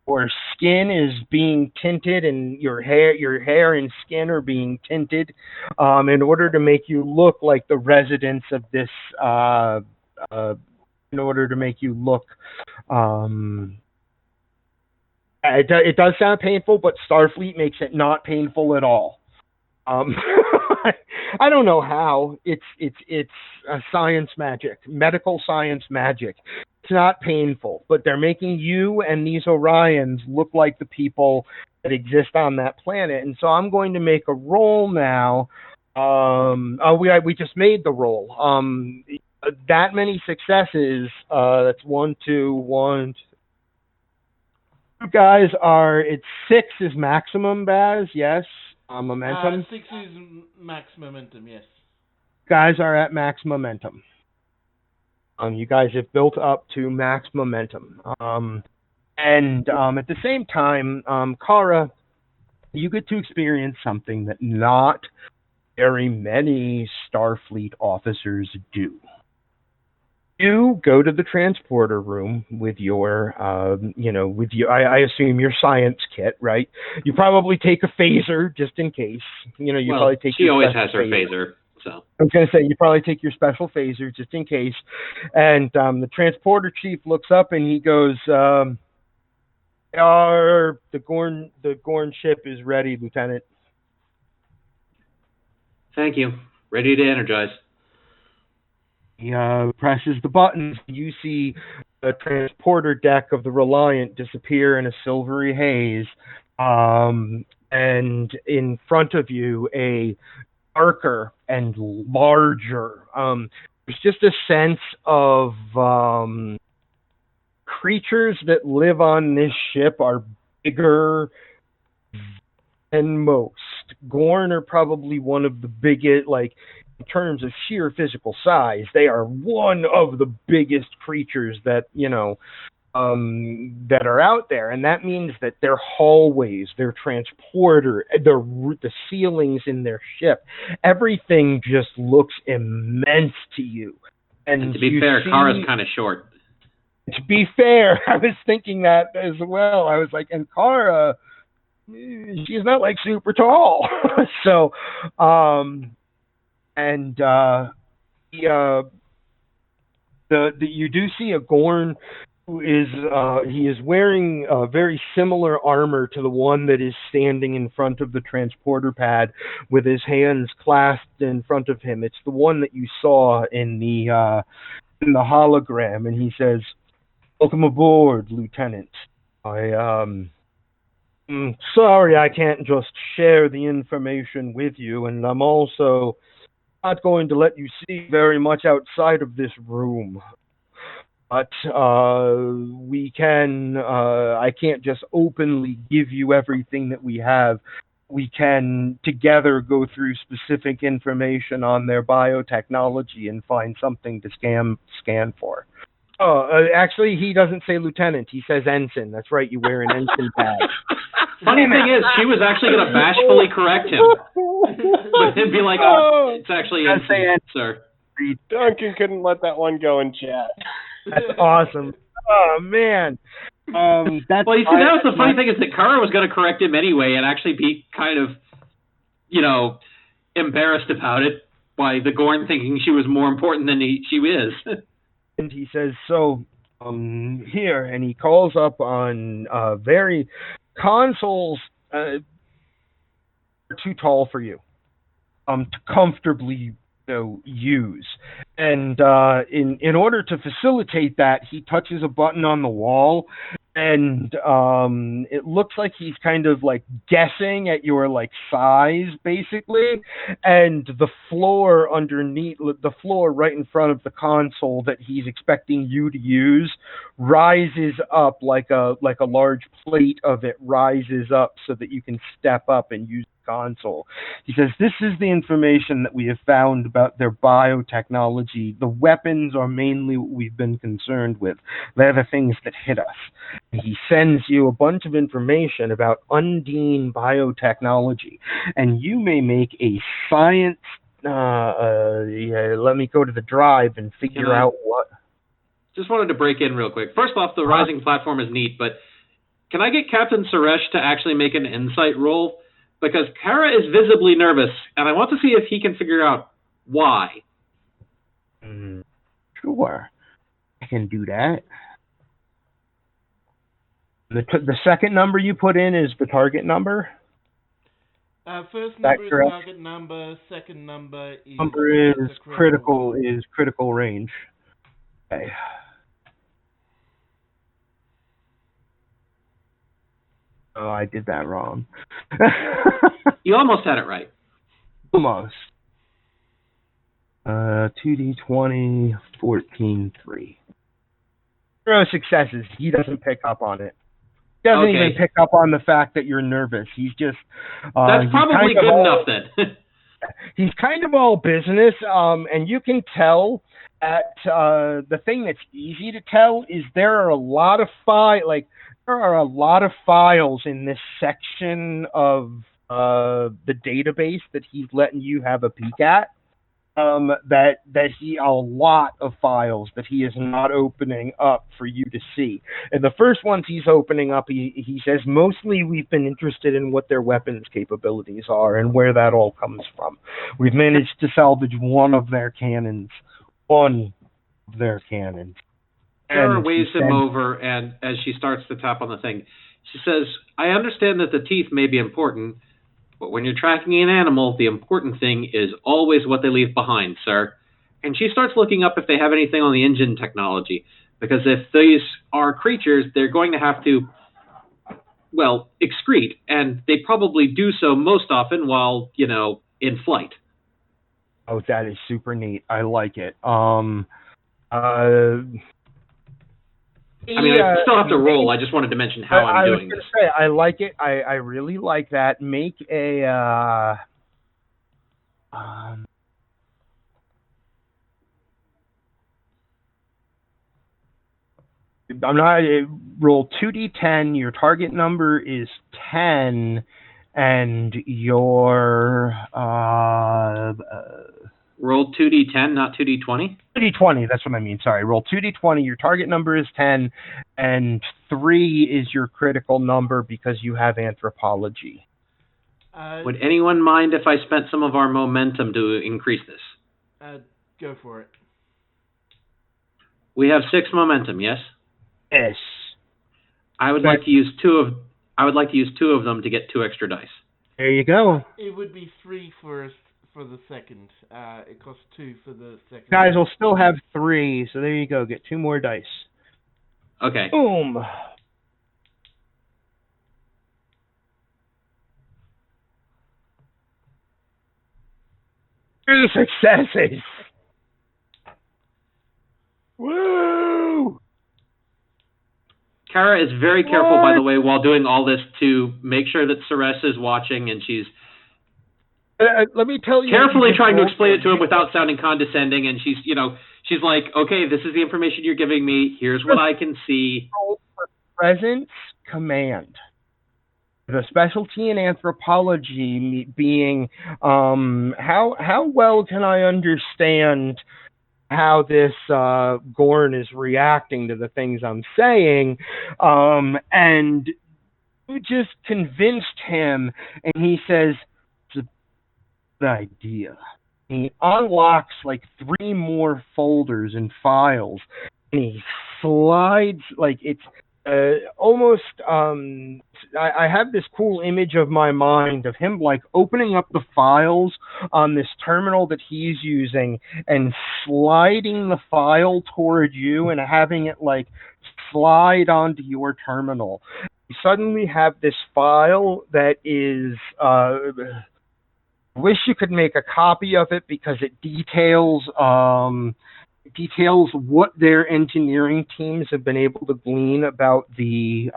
Your skin is being tinted, and your hair and skin are being tinted, in order to make you look like the residents of this. In order to make you look. It does sound painful, but Starfleet makes it not painful at all. I don't know how. It's a science magic, medical science magic. It's not painful, but they're making you and these Orions look like the people that exist on that planet. And so I'm going to make a roll now. We just made the roll. That many successes. That's 1, 2, 1. You guys are. It's 6 is maximum, Baz. Yes. Momentum. 6 is max momentum, yes. Guys are at max momentum. You guys have built up to max momentum. And at the same time, Kara, you get to experience something that not very many Starfleet officers do. You go to the transporter room with your, I assume your science kit, right? You probably take a phaser just in case. Probably take. She always has her phaser, so. I was going to say, you probably take your special phaser just in case. And the transporter chief looks up and he goes, the Gorn ship is ready, Lieutenant. Thank you. Ready to energize. He presses the buttons. You see the transporter deck of the Reliant disappear in a silvery haze. And in front of you, a darker and larger. There's just a sense of creatures that live on this ship are bigger than most. Gorn are probably one of the biggest, in terms of sheer physical size, they are one of the biggest creatures that that are out there, and that means that their hallways, their transporter, the ceilings in their ship, everything just looks immense to you. And to be fair, Kara's kind of short. To be fair, I was thinking that as well. I was like, and Kara, she's not super tall, so. You do see a Gorn who is he is wearing very similar armor to the one that is standing in front of the transporter pad with his hands clasped in front of him. It's the one that you saw in the hologram, and he says, "Welcome aboard, Lieutenant. I'm sorry I can't just share the information with you, and I'm also not going to let you see very much outside of this room. But we can, I can't just openly give you everything that we have. We can together go through specific information on their biotechnology and find something to scan for." Actually, he doesn't say lieutenant. He says ensign. That's right. You wear an ensign badge. Funny thing is, she was actually going to bashfully correct him. But he'd be like, oh, it's actually ensign, sir. Duncan couldn't let that one go in chat. That's awesome. Oh, man. Well, you see, that was the funny thing, is that Kara was going to correct him anyway and actually be kind of, embarrassed about it by the Gorn thinking she was more important than she is. And he says, so, here, and he calls up on very consoles are too tall for you to comfortably use. And in order to facilitate that, he touches a button on the wall, and it looks like he's kind of guessing at your size, basically. And the floor underneath, the floor right in front of the console that he's expecting you to use, rises up like a large plate of it rises up so that you can step up and use the console. He says, this is the information that we have found about their biotechnology. The weapons are mainly what we've been concerned with. They're the things that hit us. He sends you a bunch of information about Undine biotechnology, and you may make a science. Let me go to the drive and figure out what. Just wanted to break in real quick. First off, the rising platform is neat, but Can I get Captain Suresh to actually make an insight roll? Because Kara is visibly nervous, and I want to see if he can figure out why. Sure. I can do that. The second number you put in is the target number? First number is target number, second number is critical range. Okay. Oh, I did that wrong. You almost had it right. Almost. 2d20, 14, 3. 0 successes. He doesn't pick up on it. He doesn't even pick up on the fact that you're nervous. He's just... That's probably good enough then. He's kind of all business, and you can tell that the thing that's easy to tell is there are a lot of files in this section of the database that he's letting you have a peek at. A lot of files that he is not opening up for you to see. And the first ones he's opening up, he says, mostly we've been interested in what their weapons capabilities are and where that all comes from. We've managed to salvage one of their cannons. Kara waves him over, and as she starts to tap on the thing, she says, I understand that the teeth may be important, but when you're tracking an animal, the important thing is always what they leave behind, sir. And she starts looking up if they have anything on the engine technology, because if these are creatures, they're going to have to, well, excrete, and they probably do so most often while, in flight. Oh, that is super neat. I like it. I still have to roll. I just wanted to mention how I'm doing this. I like it. I really like that. Make a... I'm not... Roll 2d10. Your target number is 10, and your... Roll 2d10, not 2d20? 2d20, that's what I mean. Sorry. Roll 2d20. Your target number is 10, and 3 is your critical number because you have anthropology. Would anyone mind if I spent some of our momentum to increase this? Go for it. We have 6 momentum, yes? Yes. I would like to use 2 of them to get 2 extra dice. There you go. It would be 3 for the second. It costs 2 for the second. Guys will still have 3, so there you go. Get 2 more dice. Okay. Boom. Three successes. Woo! Kara is very careful, by the way, while doing all this to make sure that Ceres is watching, and she's let me tell you, carefully trying to explain it to him without sounding condescending, and she's like, okay, this is the information you're giving me. Here's what I can see. Presence command. The specialty in anthropology being how well can I understand how this Gorn is reacting to the things I'm saying, and you just convinced him, and he says, it's a good idea. And he unlocks like 3 more folders and files, and he slides, like it's almost, I have this cool image of my mind of him like opening up the files on this terminal that he's using and sliding the file toward you and having it like slide onto your terminal. You suddenly have this file that is, wish you could make a copy of it because it details what their engineering teams have been able to glean about the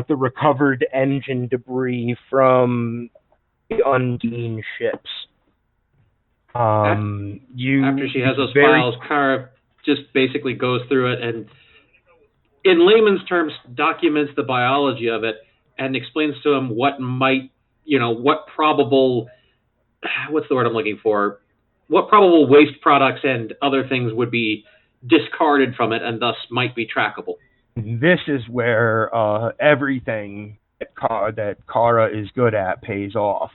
recovered engine debris from the Undine ships. After she has those files, Kara just basically goes through it and, in layman's terms, documents the biology of it and explains to him what probable, what's the word I'm looking for? What probable waste products and other things would be discarded from it and thus might be trackable. This is where everything that Kara is good at pays off.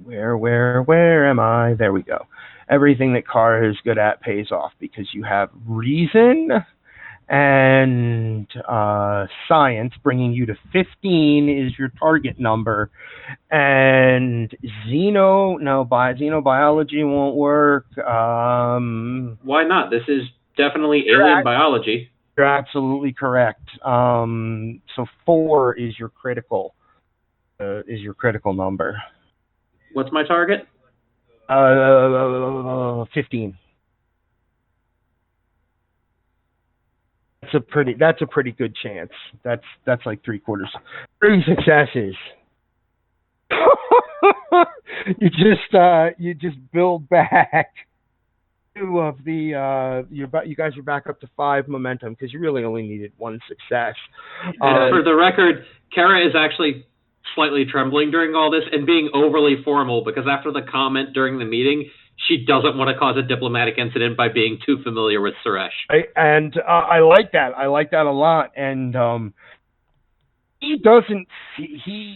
Where am I? There we go. Everything that Kara is good at pays off because you have reason and science, bringing you to 15 is your target number. And xenobiology won't work. Why not? This is definitely alien biology. You're absolutely correct. So 4 is your critical number. What's my target? 15. That's a pretty good chance. That's like 3/4. 3 successes. you just build back 2 of the you guys are back up to 5 momentum because you really only needed 1 success. And for the record, Kara is actually slightly trembling during all this and being overly formal because after the comment during the meeting, she doesn't want to cause a diplomatic incident by being too familiar with Suresh. I like that. I like that a lot. And he doesn't.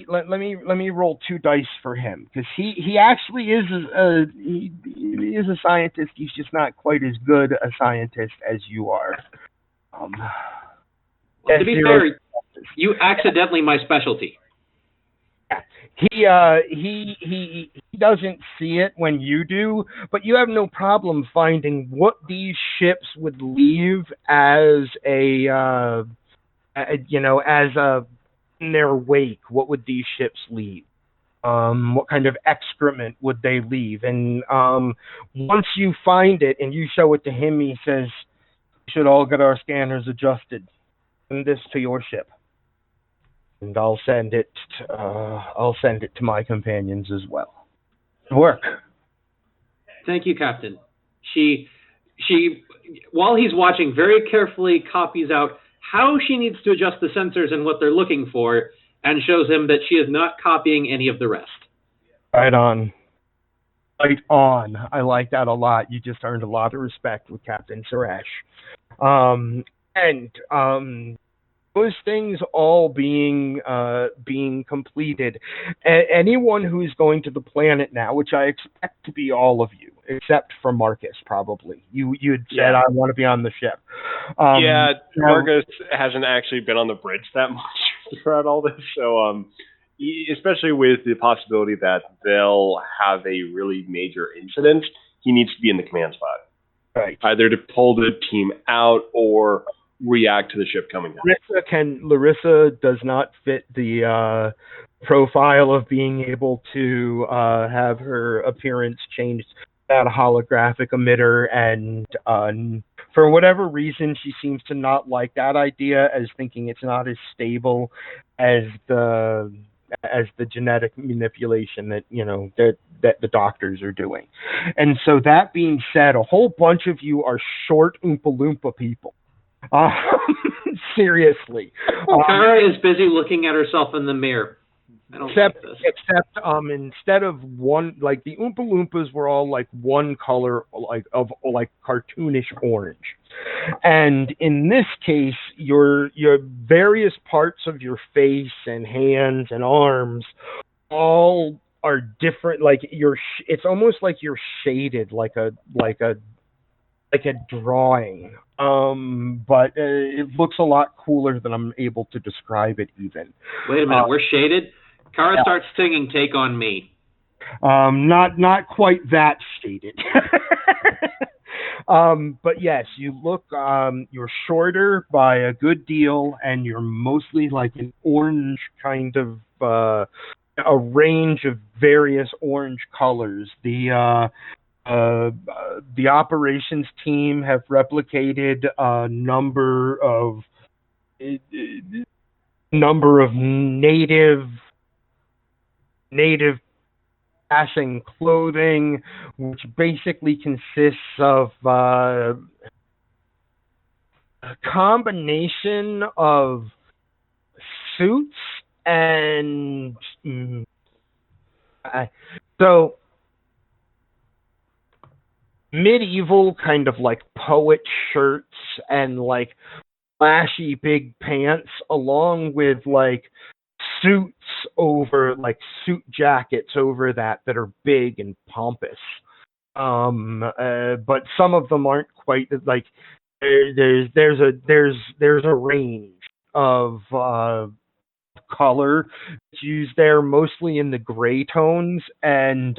Let me roll 2 dice for him because he actually is he is a scientist. He's just not quite as good a scientist as you are. Well, to be fair, you accidentally my specialty. He doesn't see it when you do, but you have no problem finding what these ships would leave as in their wake. What would these ships leave? What kind of excrement would they leave? And once you find it and you show it to him, he says, "We should all get our scanners adjusted. Send this to your ship." And I'll send it to my companions as well. Work. Thank you, Captain. She, while he's watching, very carefully copies out how she needs to adjust the sensors and what they're looking for, and shows him that she is not copying any of the rest. Right on. Right on. I like that a lot. You just earned a lot of respect with Captain Suresh. Those things all being completed, anyone who's going to the planet now, which I expect to be all of you, except for Marcus, probably. You'd said, I want to be on the ship. Marcus hasn't actually been on the bridge that much throughout all this, so especially with the possibility that they'll have a really major incident, he needs to be in the command spot. Right. Either to pull the team out or react to the ship coming down. Larissa does not fit the profile of being able to have her appearance changed without a holographic emitter, and for whatever reason she seems to not like that idea, as thinking it's not as stable as the genetic manipulation that the doctors are doing. And so that being said, a whole bunch of you are short Oompa Loompa people. Seriously. Kara is busy looking at herself in the mirror. I don't like this. Except instead of one, like the Oompa Loompas were all like one color, like cartoonish orange. And in this case, your various parts of your face and hands and arms all are different. Like it's almost like you're shaded like a drawing. But it looks a lot cooler than I'm able to describe it even. Wait a minute, we're shaded? Kara starts singing Take On Me. Not quite that shaded. But yes, you look, you're shorter by a good deal, and you're mostly like an orange kind of, a range of various orange colors. The operations team have replicated a number of native passing clothing, which basically consists of a combination of suits and so medieval kind of like poet shirts and like flashy big pants, along with like suits over like suit jackets over that are big and pompous. But some of them aren't quite like there's a range of color that's used there, mostly in the gray tones, and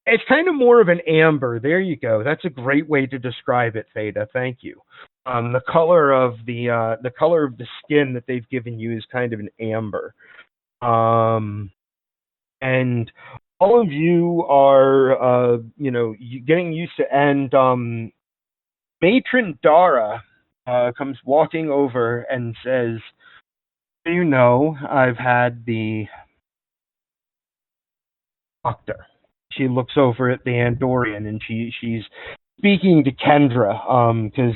it's kind of more of an amber. There you go. That's a great way to describe it, Theta. Thank you. The color of the skin that they've given you is kind of an amber. And all of you are getting used to, and Matron Dara comes walking over and says, I've had the doctor. She looks over at the Andorian, and she's speaking to Kendra, because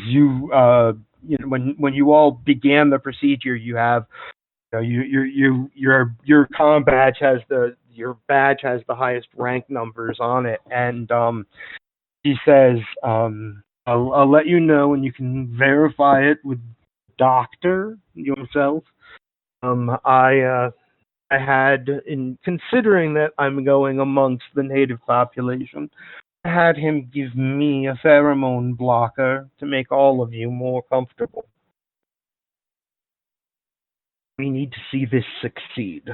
when you all began the procedure, you have your comm badge has your badge has the highest rank numbers on it, and she says, I'll let you know, and you can verify it with doctor yourself. I had, in considering that I'm going amongst the native population, I had him give me a pheromone blocker to make all of you more comfortable. We need to see this succeed.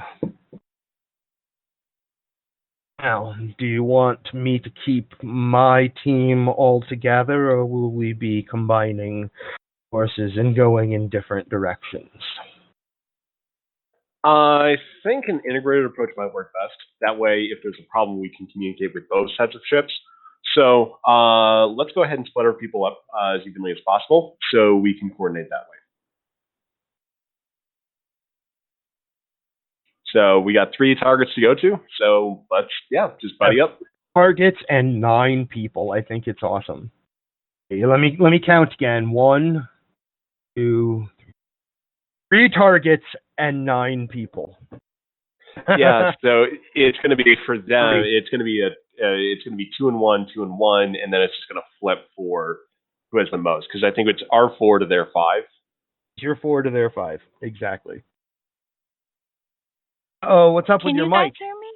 Now, do you want me to keep my team all together, or will we be combining forces and going in different directions? I think an integrated approach might work best. That way, if there's a problem, we can communicate with both sets of ships. So let's go ahead and split our people up as evenly as possible so we can coordinate that way. So we got 3 targets to go to. So let's, just buddy up. Targets and 9 people. I think it's awesome. Okay, let me count again. 1, 2, 3 targets and 9 people. Yeah, so it's going to be for them. It's going to be 2 and 1, 2 and 1, and then it's just going to flip for who has the most. Because I think it's our 4 to their 5. It's your 4 to their 5, exactly. Oh, what's up with your mic? Can you guys hear me?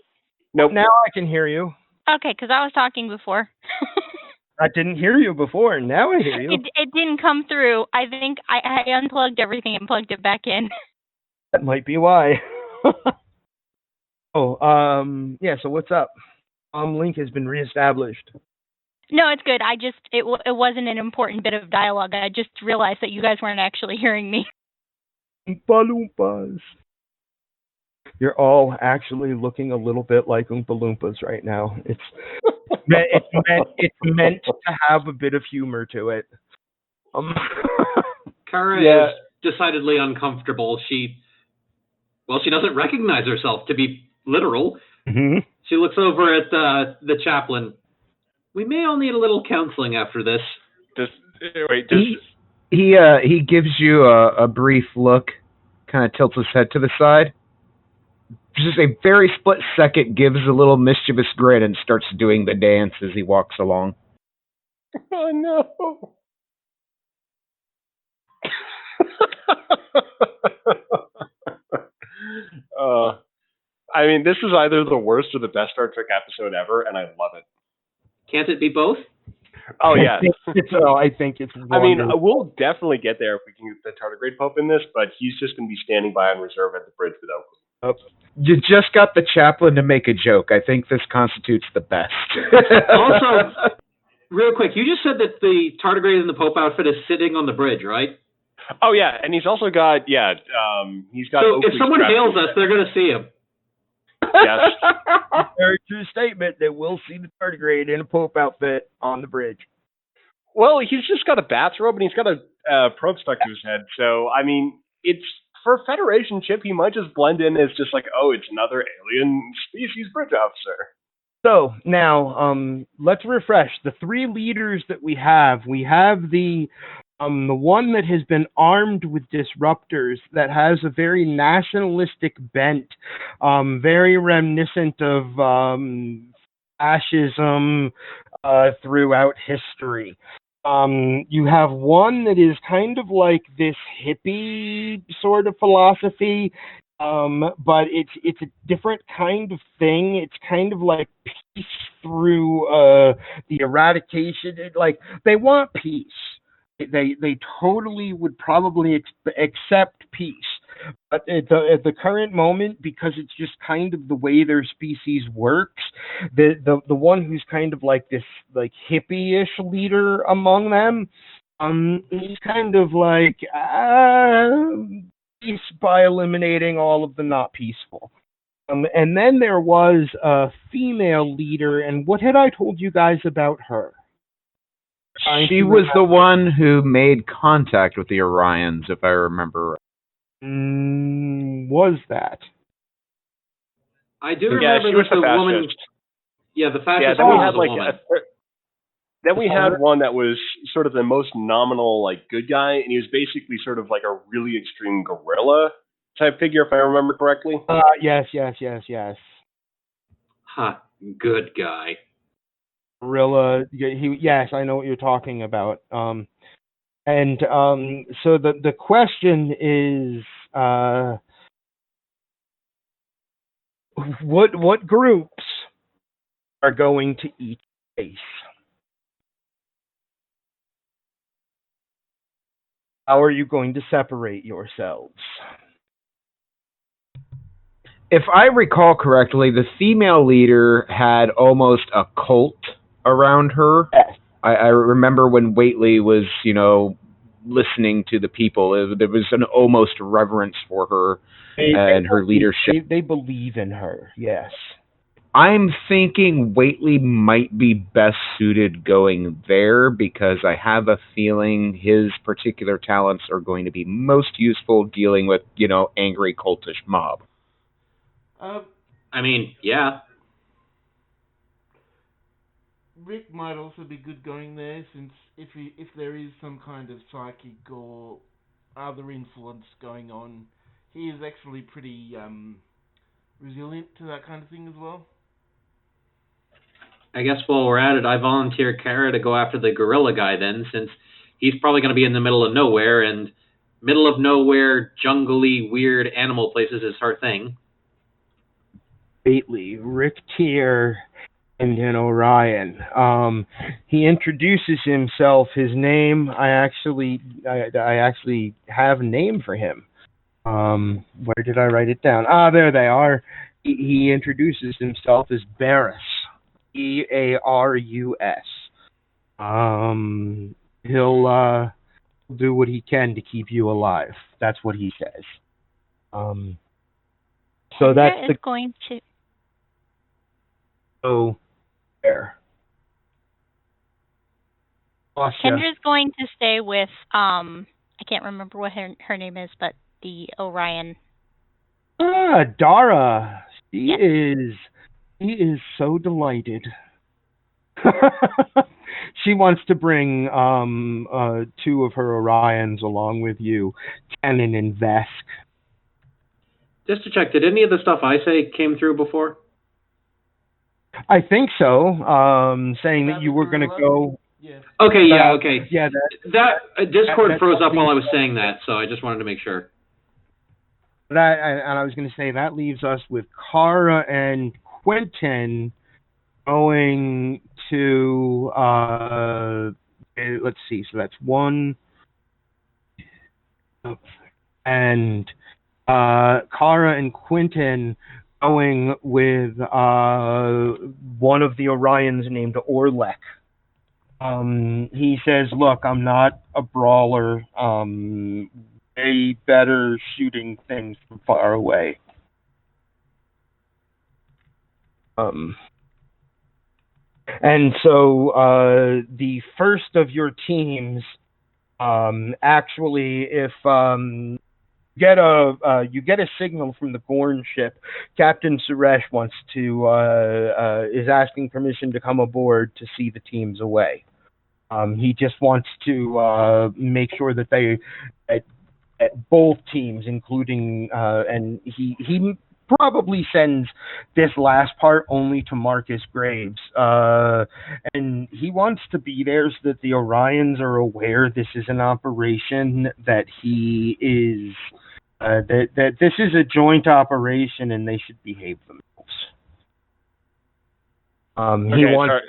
Nope. Now I can hear you. Okay, because I was talking before. I didn't hear you before. Now I hear you. It didn't come through. I think I unplugged everything and plugged it back in. That might be why. So what's up? Link has been reestablished. No, it's good. It wasn't an important bit of dialogue. I just realized that you guys weren't actually hearing me. Oompa Loompas. You're all actually looking a little bit like Oompa Loompas right now. It's meant to have a bit of humor to it. Kara is decidedly uncomfortable. She doesn't recognize herself, to be literal. Mm-hmm. She looks over at the chaplain. We may all need a little counseling after this. He gives you a brief look, kind of tilts his head to the side. Just a very split second, gives a little mischievous grin and starts doing the dance as he walks along. Oh no! I mean, this is either the worst or the best Star Trek episode ever, and I love it. Can't it be both? Oh yeah. I think it's wonderful. I mean, we'll definitely get there if we can get the Tardigrade Pope in this, but he's just going to be standing by on reserve at the bridge with Oakley. You just got the chaplain to make a joke. I think this constitutes the best. Also, real quick, you just said that the Tardigrade in the Pope outfit is sitting on the bridge, right? Oh yeah, and he's also got he's got. So Oakley if someone hails us, they're going to see him. Yes. Very true statement. They will see the tardigrade in a Pope outfit on the bridge. Well, he's just got a bathrobe and he's got a probe stuck to his head. So, I mean, it's for a Federation ship, he might just blend in as just like, oh, it's another alien species bridge officer. So now, let's refresh the 3 leaders that we have. We have the one that has been armed with disruptors, that has a very nationalistic bent, very reminiscent of fascism, throughout history. You have one that is kind of like this hippie sort of philosophy, but it's a different kind of thing. It's kind of like peace through the eradication. Like they want peace. They totally would probably accept peace, but at the current moment, because it's just kind of the way their species works, the one who's kind of like this like hippie-ish leader among them, he's kind of like peace by eliminating all of the not peaceful. And then there was a female leader, and what had I told you guys about her? She was the one who made contact with the Orions, if I remember right. Was that? I do remember she was that the the woman. fascist. Yeah, the fascist then we was had the like woman. then we had one that was sort of the most nominal like good guy, and he was basically sort of like a really extreme gorilla type figure, if I remember correctly. Yes. Huh, good guy. Gorilla. Yes, I know what you're talking about. So the question is, what groups are going to each base? How are you going to separate yourselves? If I recall correctly, the female leader had almost a cult around her. Yes. I remember when Whately was, listening to the people. There was an almost reverence for her and her leadership. They believe in her, yes. I'm thinking Whately might be best suited going there because I have a feeling his particular talents are going to be most useful dealing with, angry cultish mob. I mean, yeah. Rick might also be good going there, since if there is some kind of psychic or other influence going on, he is actually pretty resilient to that kind of thing as well. I guess while we're at it, I volunteer Kara to go after the gorilla guy then, since he's probably going to be in the middle of nowhere, and middle of nowhere, jungly, weird animal places is her thing. Whately, Rick Tier, and then Orion. He introduces himself. His name, I actually have a name for him. Where did I write it down? There they are. He introduces himself as Barus, Earus. He'll do what he can to keep you alive. That's what he says. So that's is going to. Oh, there. Kendra's going to stay with I can't remember what her name is, but the Orion. Dara. She Yes. is so delighted. She wants to bring two of her Orions along with you, Kenan and Vesk. Just to check, did any of the stuff I say came through before? I think so. Saying that you were going to go. Yeah. Okay, yeah, okay. Yeah, That Discord that froze up while I leaves- was saying that, so I just wanted to make sure. and I was going to say that leaves us with Kara and Quentin going to. Let's see. So that's one. And Kara and Quentin going with one of the Orions named Orlek. He says, "Look, I'm not a brawler. Way better shooting things from far away." And so the first of your teams, actually, if you get a signal from the Gorn ship, Captain Suresh wants to is asking permission to come aboard to see the teams away. He just wants to make sure that at both teams, including and he probably sends this last part only to Marcus Graves. And he wants to be there so that the Orions are aware this is an operation, that he is, that this is a joint operation and they should behave themselves. He wants.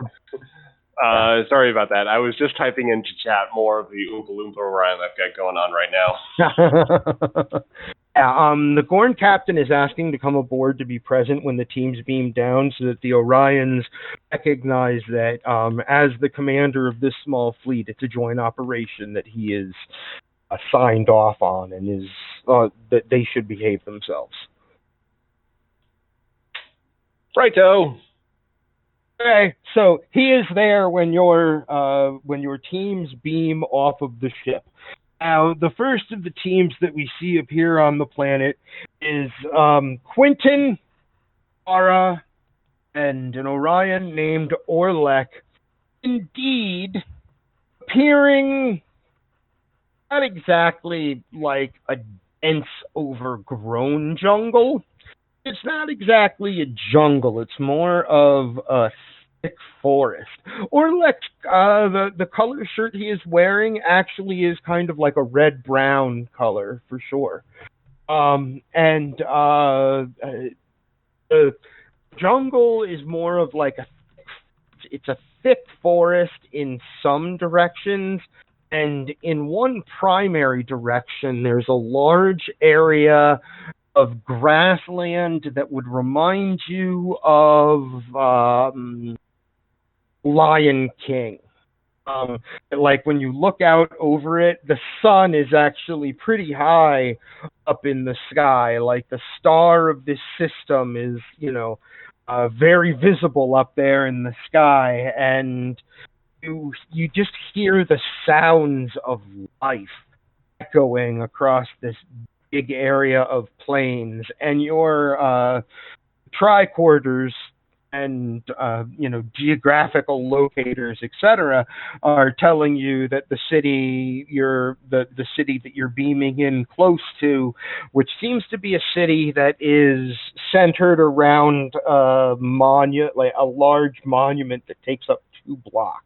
Sorry about that. I was just typing into chat more of the Oompa Loompa Orion I've got going on right now. The Gorn captain is asking to come aboard to be present when the teams beam down so that the Orions recognize that as the commander of this small fleet, it's a joint operation that he is signed off on and is that they should behave themselves. Righto. Okay, so he is there when your teams beam off of the ship. Now, the first of the teams that we see appear on the planet is Quentin, Ara, and an Orion named Orlek. Indeed, appearing not exactly like a dense, overgrown jungle. It's not exactly a jungle. It's more of a thick forest. Orlek, the color shirt he is wearing actually is kind of like a red-brown color, for sure. And the jungle is more of like it's a thick forest in some directions, and in one primary direction, there's a large area of grassland that would remind you of Lion King. Like when you look out over it, the sun is actually pretty high up in the sky. Like the star of this system is, very visible up there in the sky, and you just hear the sounds of life echoing across this big area of plains, and your tricorders and geographical locators, etc., are telling you that the city the city that you're beaming in close to, which seems to be a city that is centered around a large monument that takes up 2 blocks.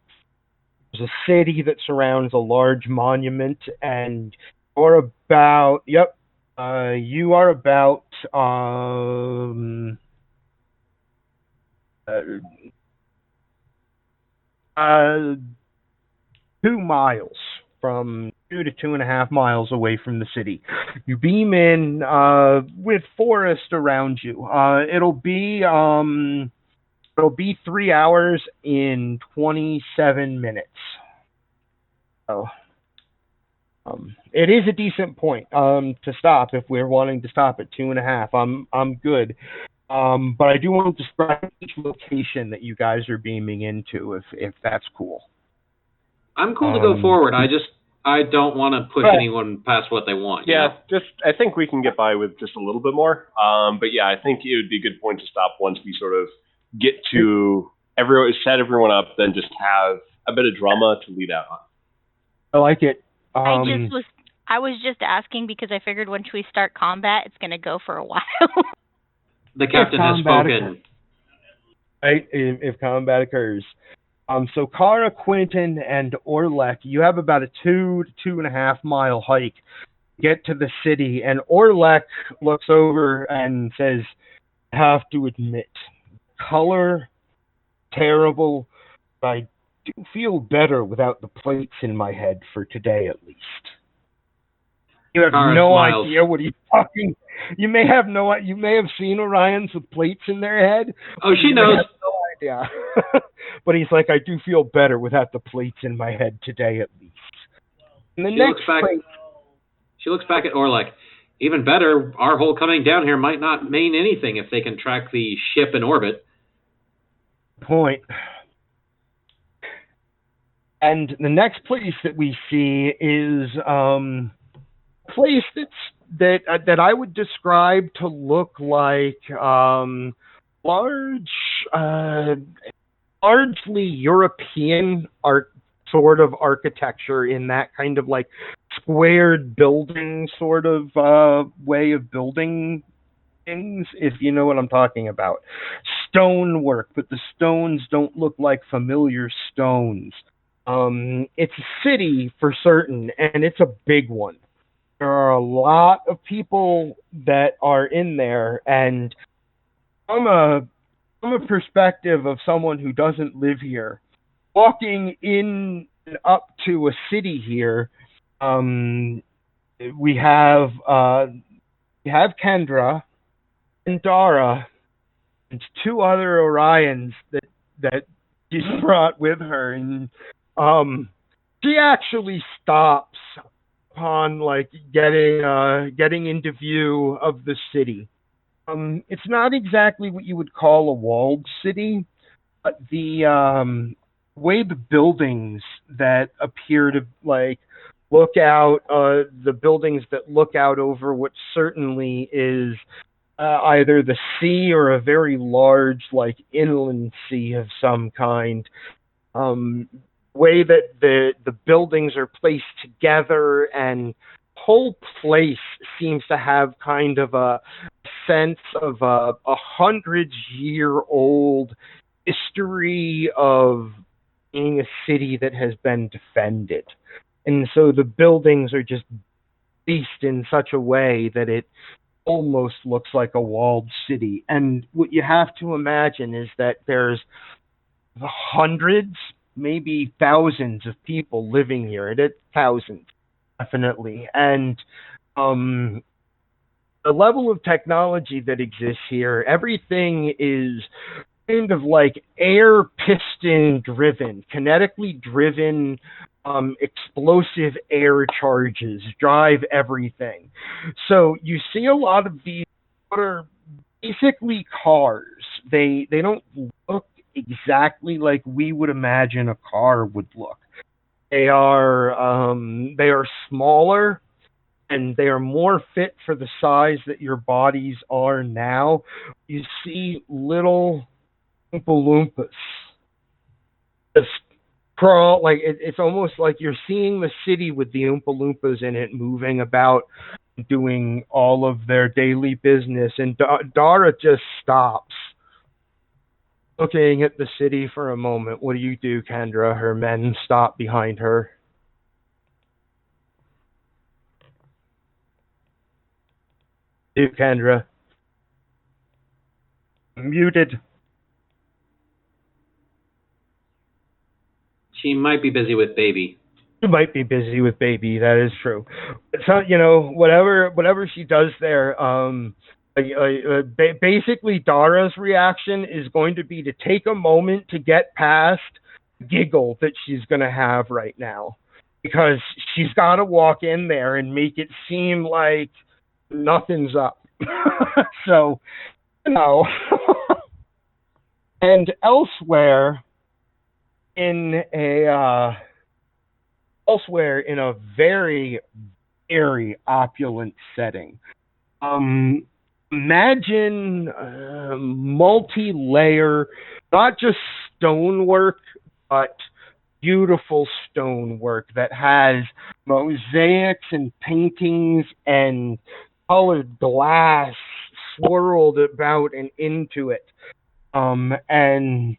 There's a city that surrounds a large monument, and you're about 2 miles, from 2 to 2.5 miles away from the city. You beam in with forest around you. It'll be 3 hours in 27 minutes. So it is a decent point to stop if we're wanting to stop at 2.5. I'm good. But I do want to describe each location that you guys are beaming into, if that's cool. I'm cool to go forward. I don't want to push anyone past what they want. Yeah, I think we can get by with just a little bit more. But yeah, I think it would be a good point to stop once we sort of get to set everyone up, then just have a bit of drama to lead out on. I like it. I was just asking because I figured once we start combat, it's going to go for a while. The captain has spoken. Right, if combat occurs. So Kara, Quentin, and Orlek, you have about a 2 to 2.5 mile hike to get to the city, and Orlek looks over and says, I have to admit, color, terrible, but I do feel better without the plates in my head for today at least. You have no idea what he's talking. You may have seen Orions with plates in their head. Oh, she knows. No idea. But he's like, I do feel better without the plates in my head today at least. And she looks back at Orlek. Even better, our whole coming down here might not mean anything if they can track the ship in orbit. Point. And the next place that we see is place that I would describe to look like largely European sort of architecture, in that kind of like squared building sort of way of building things, if you know what I'm talking about. Stonework, but the stones don't look like familiar stones. It's a city for certain, and it's a big one. There are a lot of people that are in there, and from a from a perspective of someone who doesn't live here, walking in and up to a city here, um, we have Kendra and Dara and two other Orions that she's brought with her, and she actually stops upon like getting into view of the city. It's not exactly what you would call a walled city, but the way the buildings that appear to like look out, the buildings that look out over what certainly is either the sea or a very large, like inland sea of some kind. Um, Way that the buildings are placed together, and whole place seems to have kind of a sense of a 100-year-old history of being a city that has been defended. And so the buildings are just placed in such a way that it almost looks like a walled city. And what you have to imagine is that there's hundreds, maybe thousands of people living here. It's thousands, definitely. And the level of technology that exists here, everything is kind of like air piston driven, kinetically driven, explosive air charges drive everything. So you see a lot of these what are basically cars. They don't look exactly like we would imagine a car would look. They are smaller, and they are more fit for the size that your bodies are now. You see little Oompa Loompas just crawl like it's almost like you're seeing the city with the Oompa Loompas in it moving about, doing all of their daily business, and Dara just stops looking at the city for a moment. What do you do, Kendra? Her men stop behind her. Do Kendra? Muted. She might be busy with baby. She might be busy with baby. That is true. So whatever she does there. Basically, Dara's reaction is going to be to take a moment to get past the giggle that she's going to have right now, because she's got to walk in there and make it seem like nothing's up. So, you know. And elsewhere in a very, very opulent setting. Imagine multi-layer, not just stonework, but beautiful stonework that has mosaics and paintings and colored glass swirled about and into it. And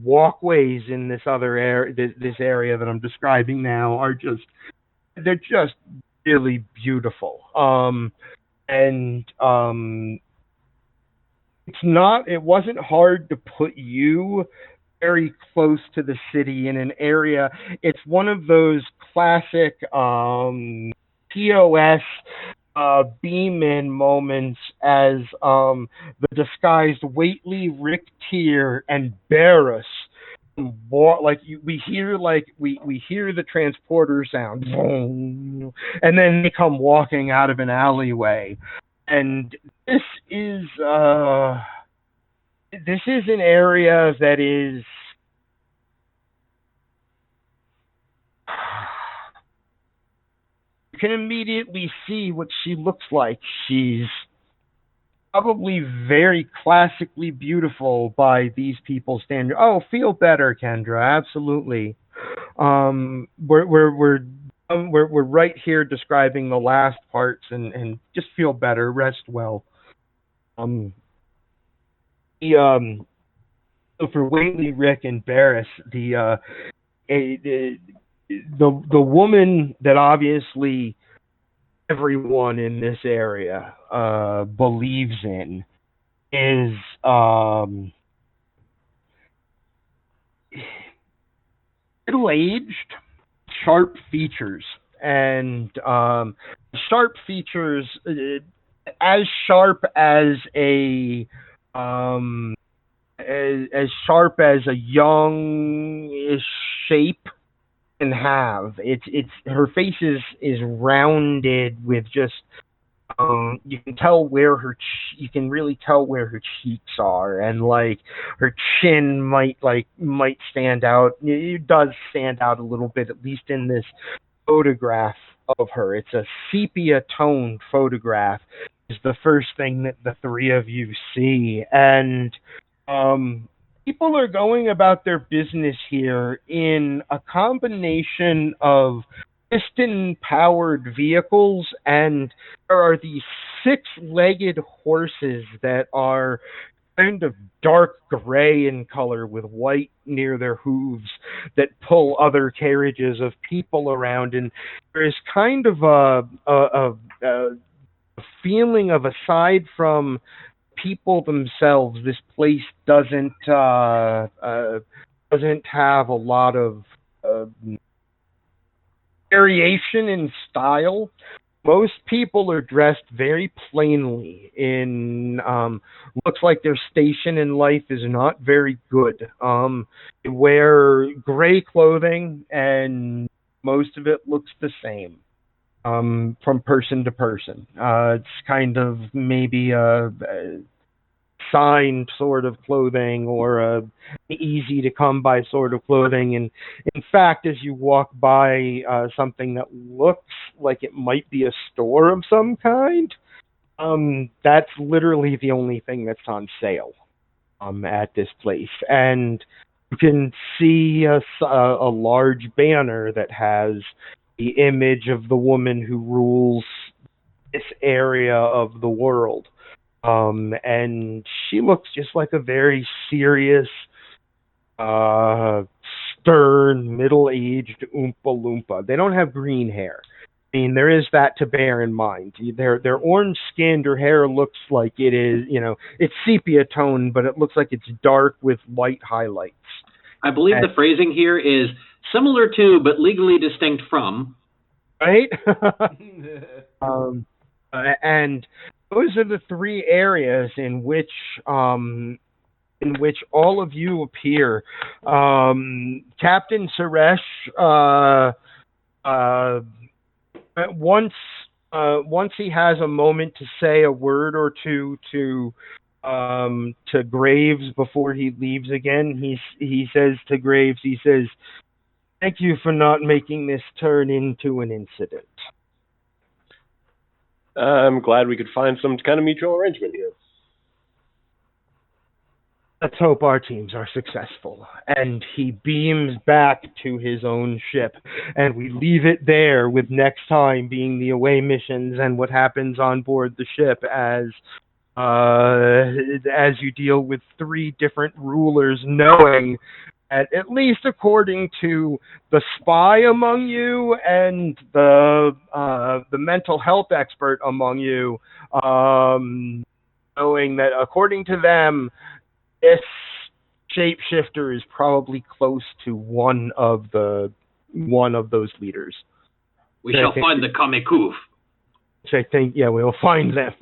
walkways in this other area, this area that I'm describing now, they're just really beautiful. It wasn't hard to put you very close to the city in an area. It's one of those classic POS beam-in moments as the disguised Waitley, Rick Tier, and Barris we hear the transporter sound, and then they come walking out of an alleyway, and this is an area that is you can immediately see what she looks like. She's probably very classically beautiful by these people's standards. Oh, feel better, Kendra. Absolutely. We're We're right here describing the last parts, and just feel better, rest well. Um, the So for Whaley, Rick, and Barris, the the woman that obviously everyone in this area believes in is middle-aged, sharp features, and sharp features as sharp as a as sharp as a young-ish shape can have. It's her face is rounded with just you can tell where you can really tell where her cheeks are, and like her chin might stand out. It does stand out a little bit, at least in this photograph of her. It's a sepia toned photograph. Is the first thing that the three of you see, and people are going about their business here in a combination of piston-powered vehicles, and there are these six-legged horses that are kind of dark gray in color with white near their hooves that pull other carriages of people around, and there is kind of a feeling of, aside from people themselves, this place doesn't have a lot of variation in style. Most people are dressed very plainly in looks like their station in life is not very good. They wear gray clothing, and most of it looks the same from person to person. It's kind of maybe a signed sort of clothing, or a easy to come by sort of clothing. And in fact, as you walk by something that looks like it might be a store of some kind, that's literally the only thing that's on sale at this place. And you can see a large banner that has the image of the woman who rules this area of the world. And she looks just like a very serious, stern, middle-aged Oompa Loompa. They don't have green hair. I mean, there is that to bear in mind. They're orange-skinned. Her hair looks like it is, it's sepia tone, but it looks like it's dark with white highlights. I believe the phrasing here is similar to, but legally distinct from. Right? And those are the three areas in which all of you appear. Captain Suresh, once he has a moment to say a word or two to Graves before he leaves again, he says to Graves, "Thank you for not making this turn into an incident." I'm glad we could find some kind of mutual arrangement here. Let's hope our teams are successful. And he beams back to his own ship, and we leave it there, with next time being the away missions and what happens on board the ship as you deal with three different rulers, knowing at least according to the spy among you and the mental health expert among you, knowing that according to them, this shapeshifter is probably close to one of those leaders. We shall find the Kamekuf. Which I think, yeah, we'll find them.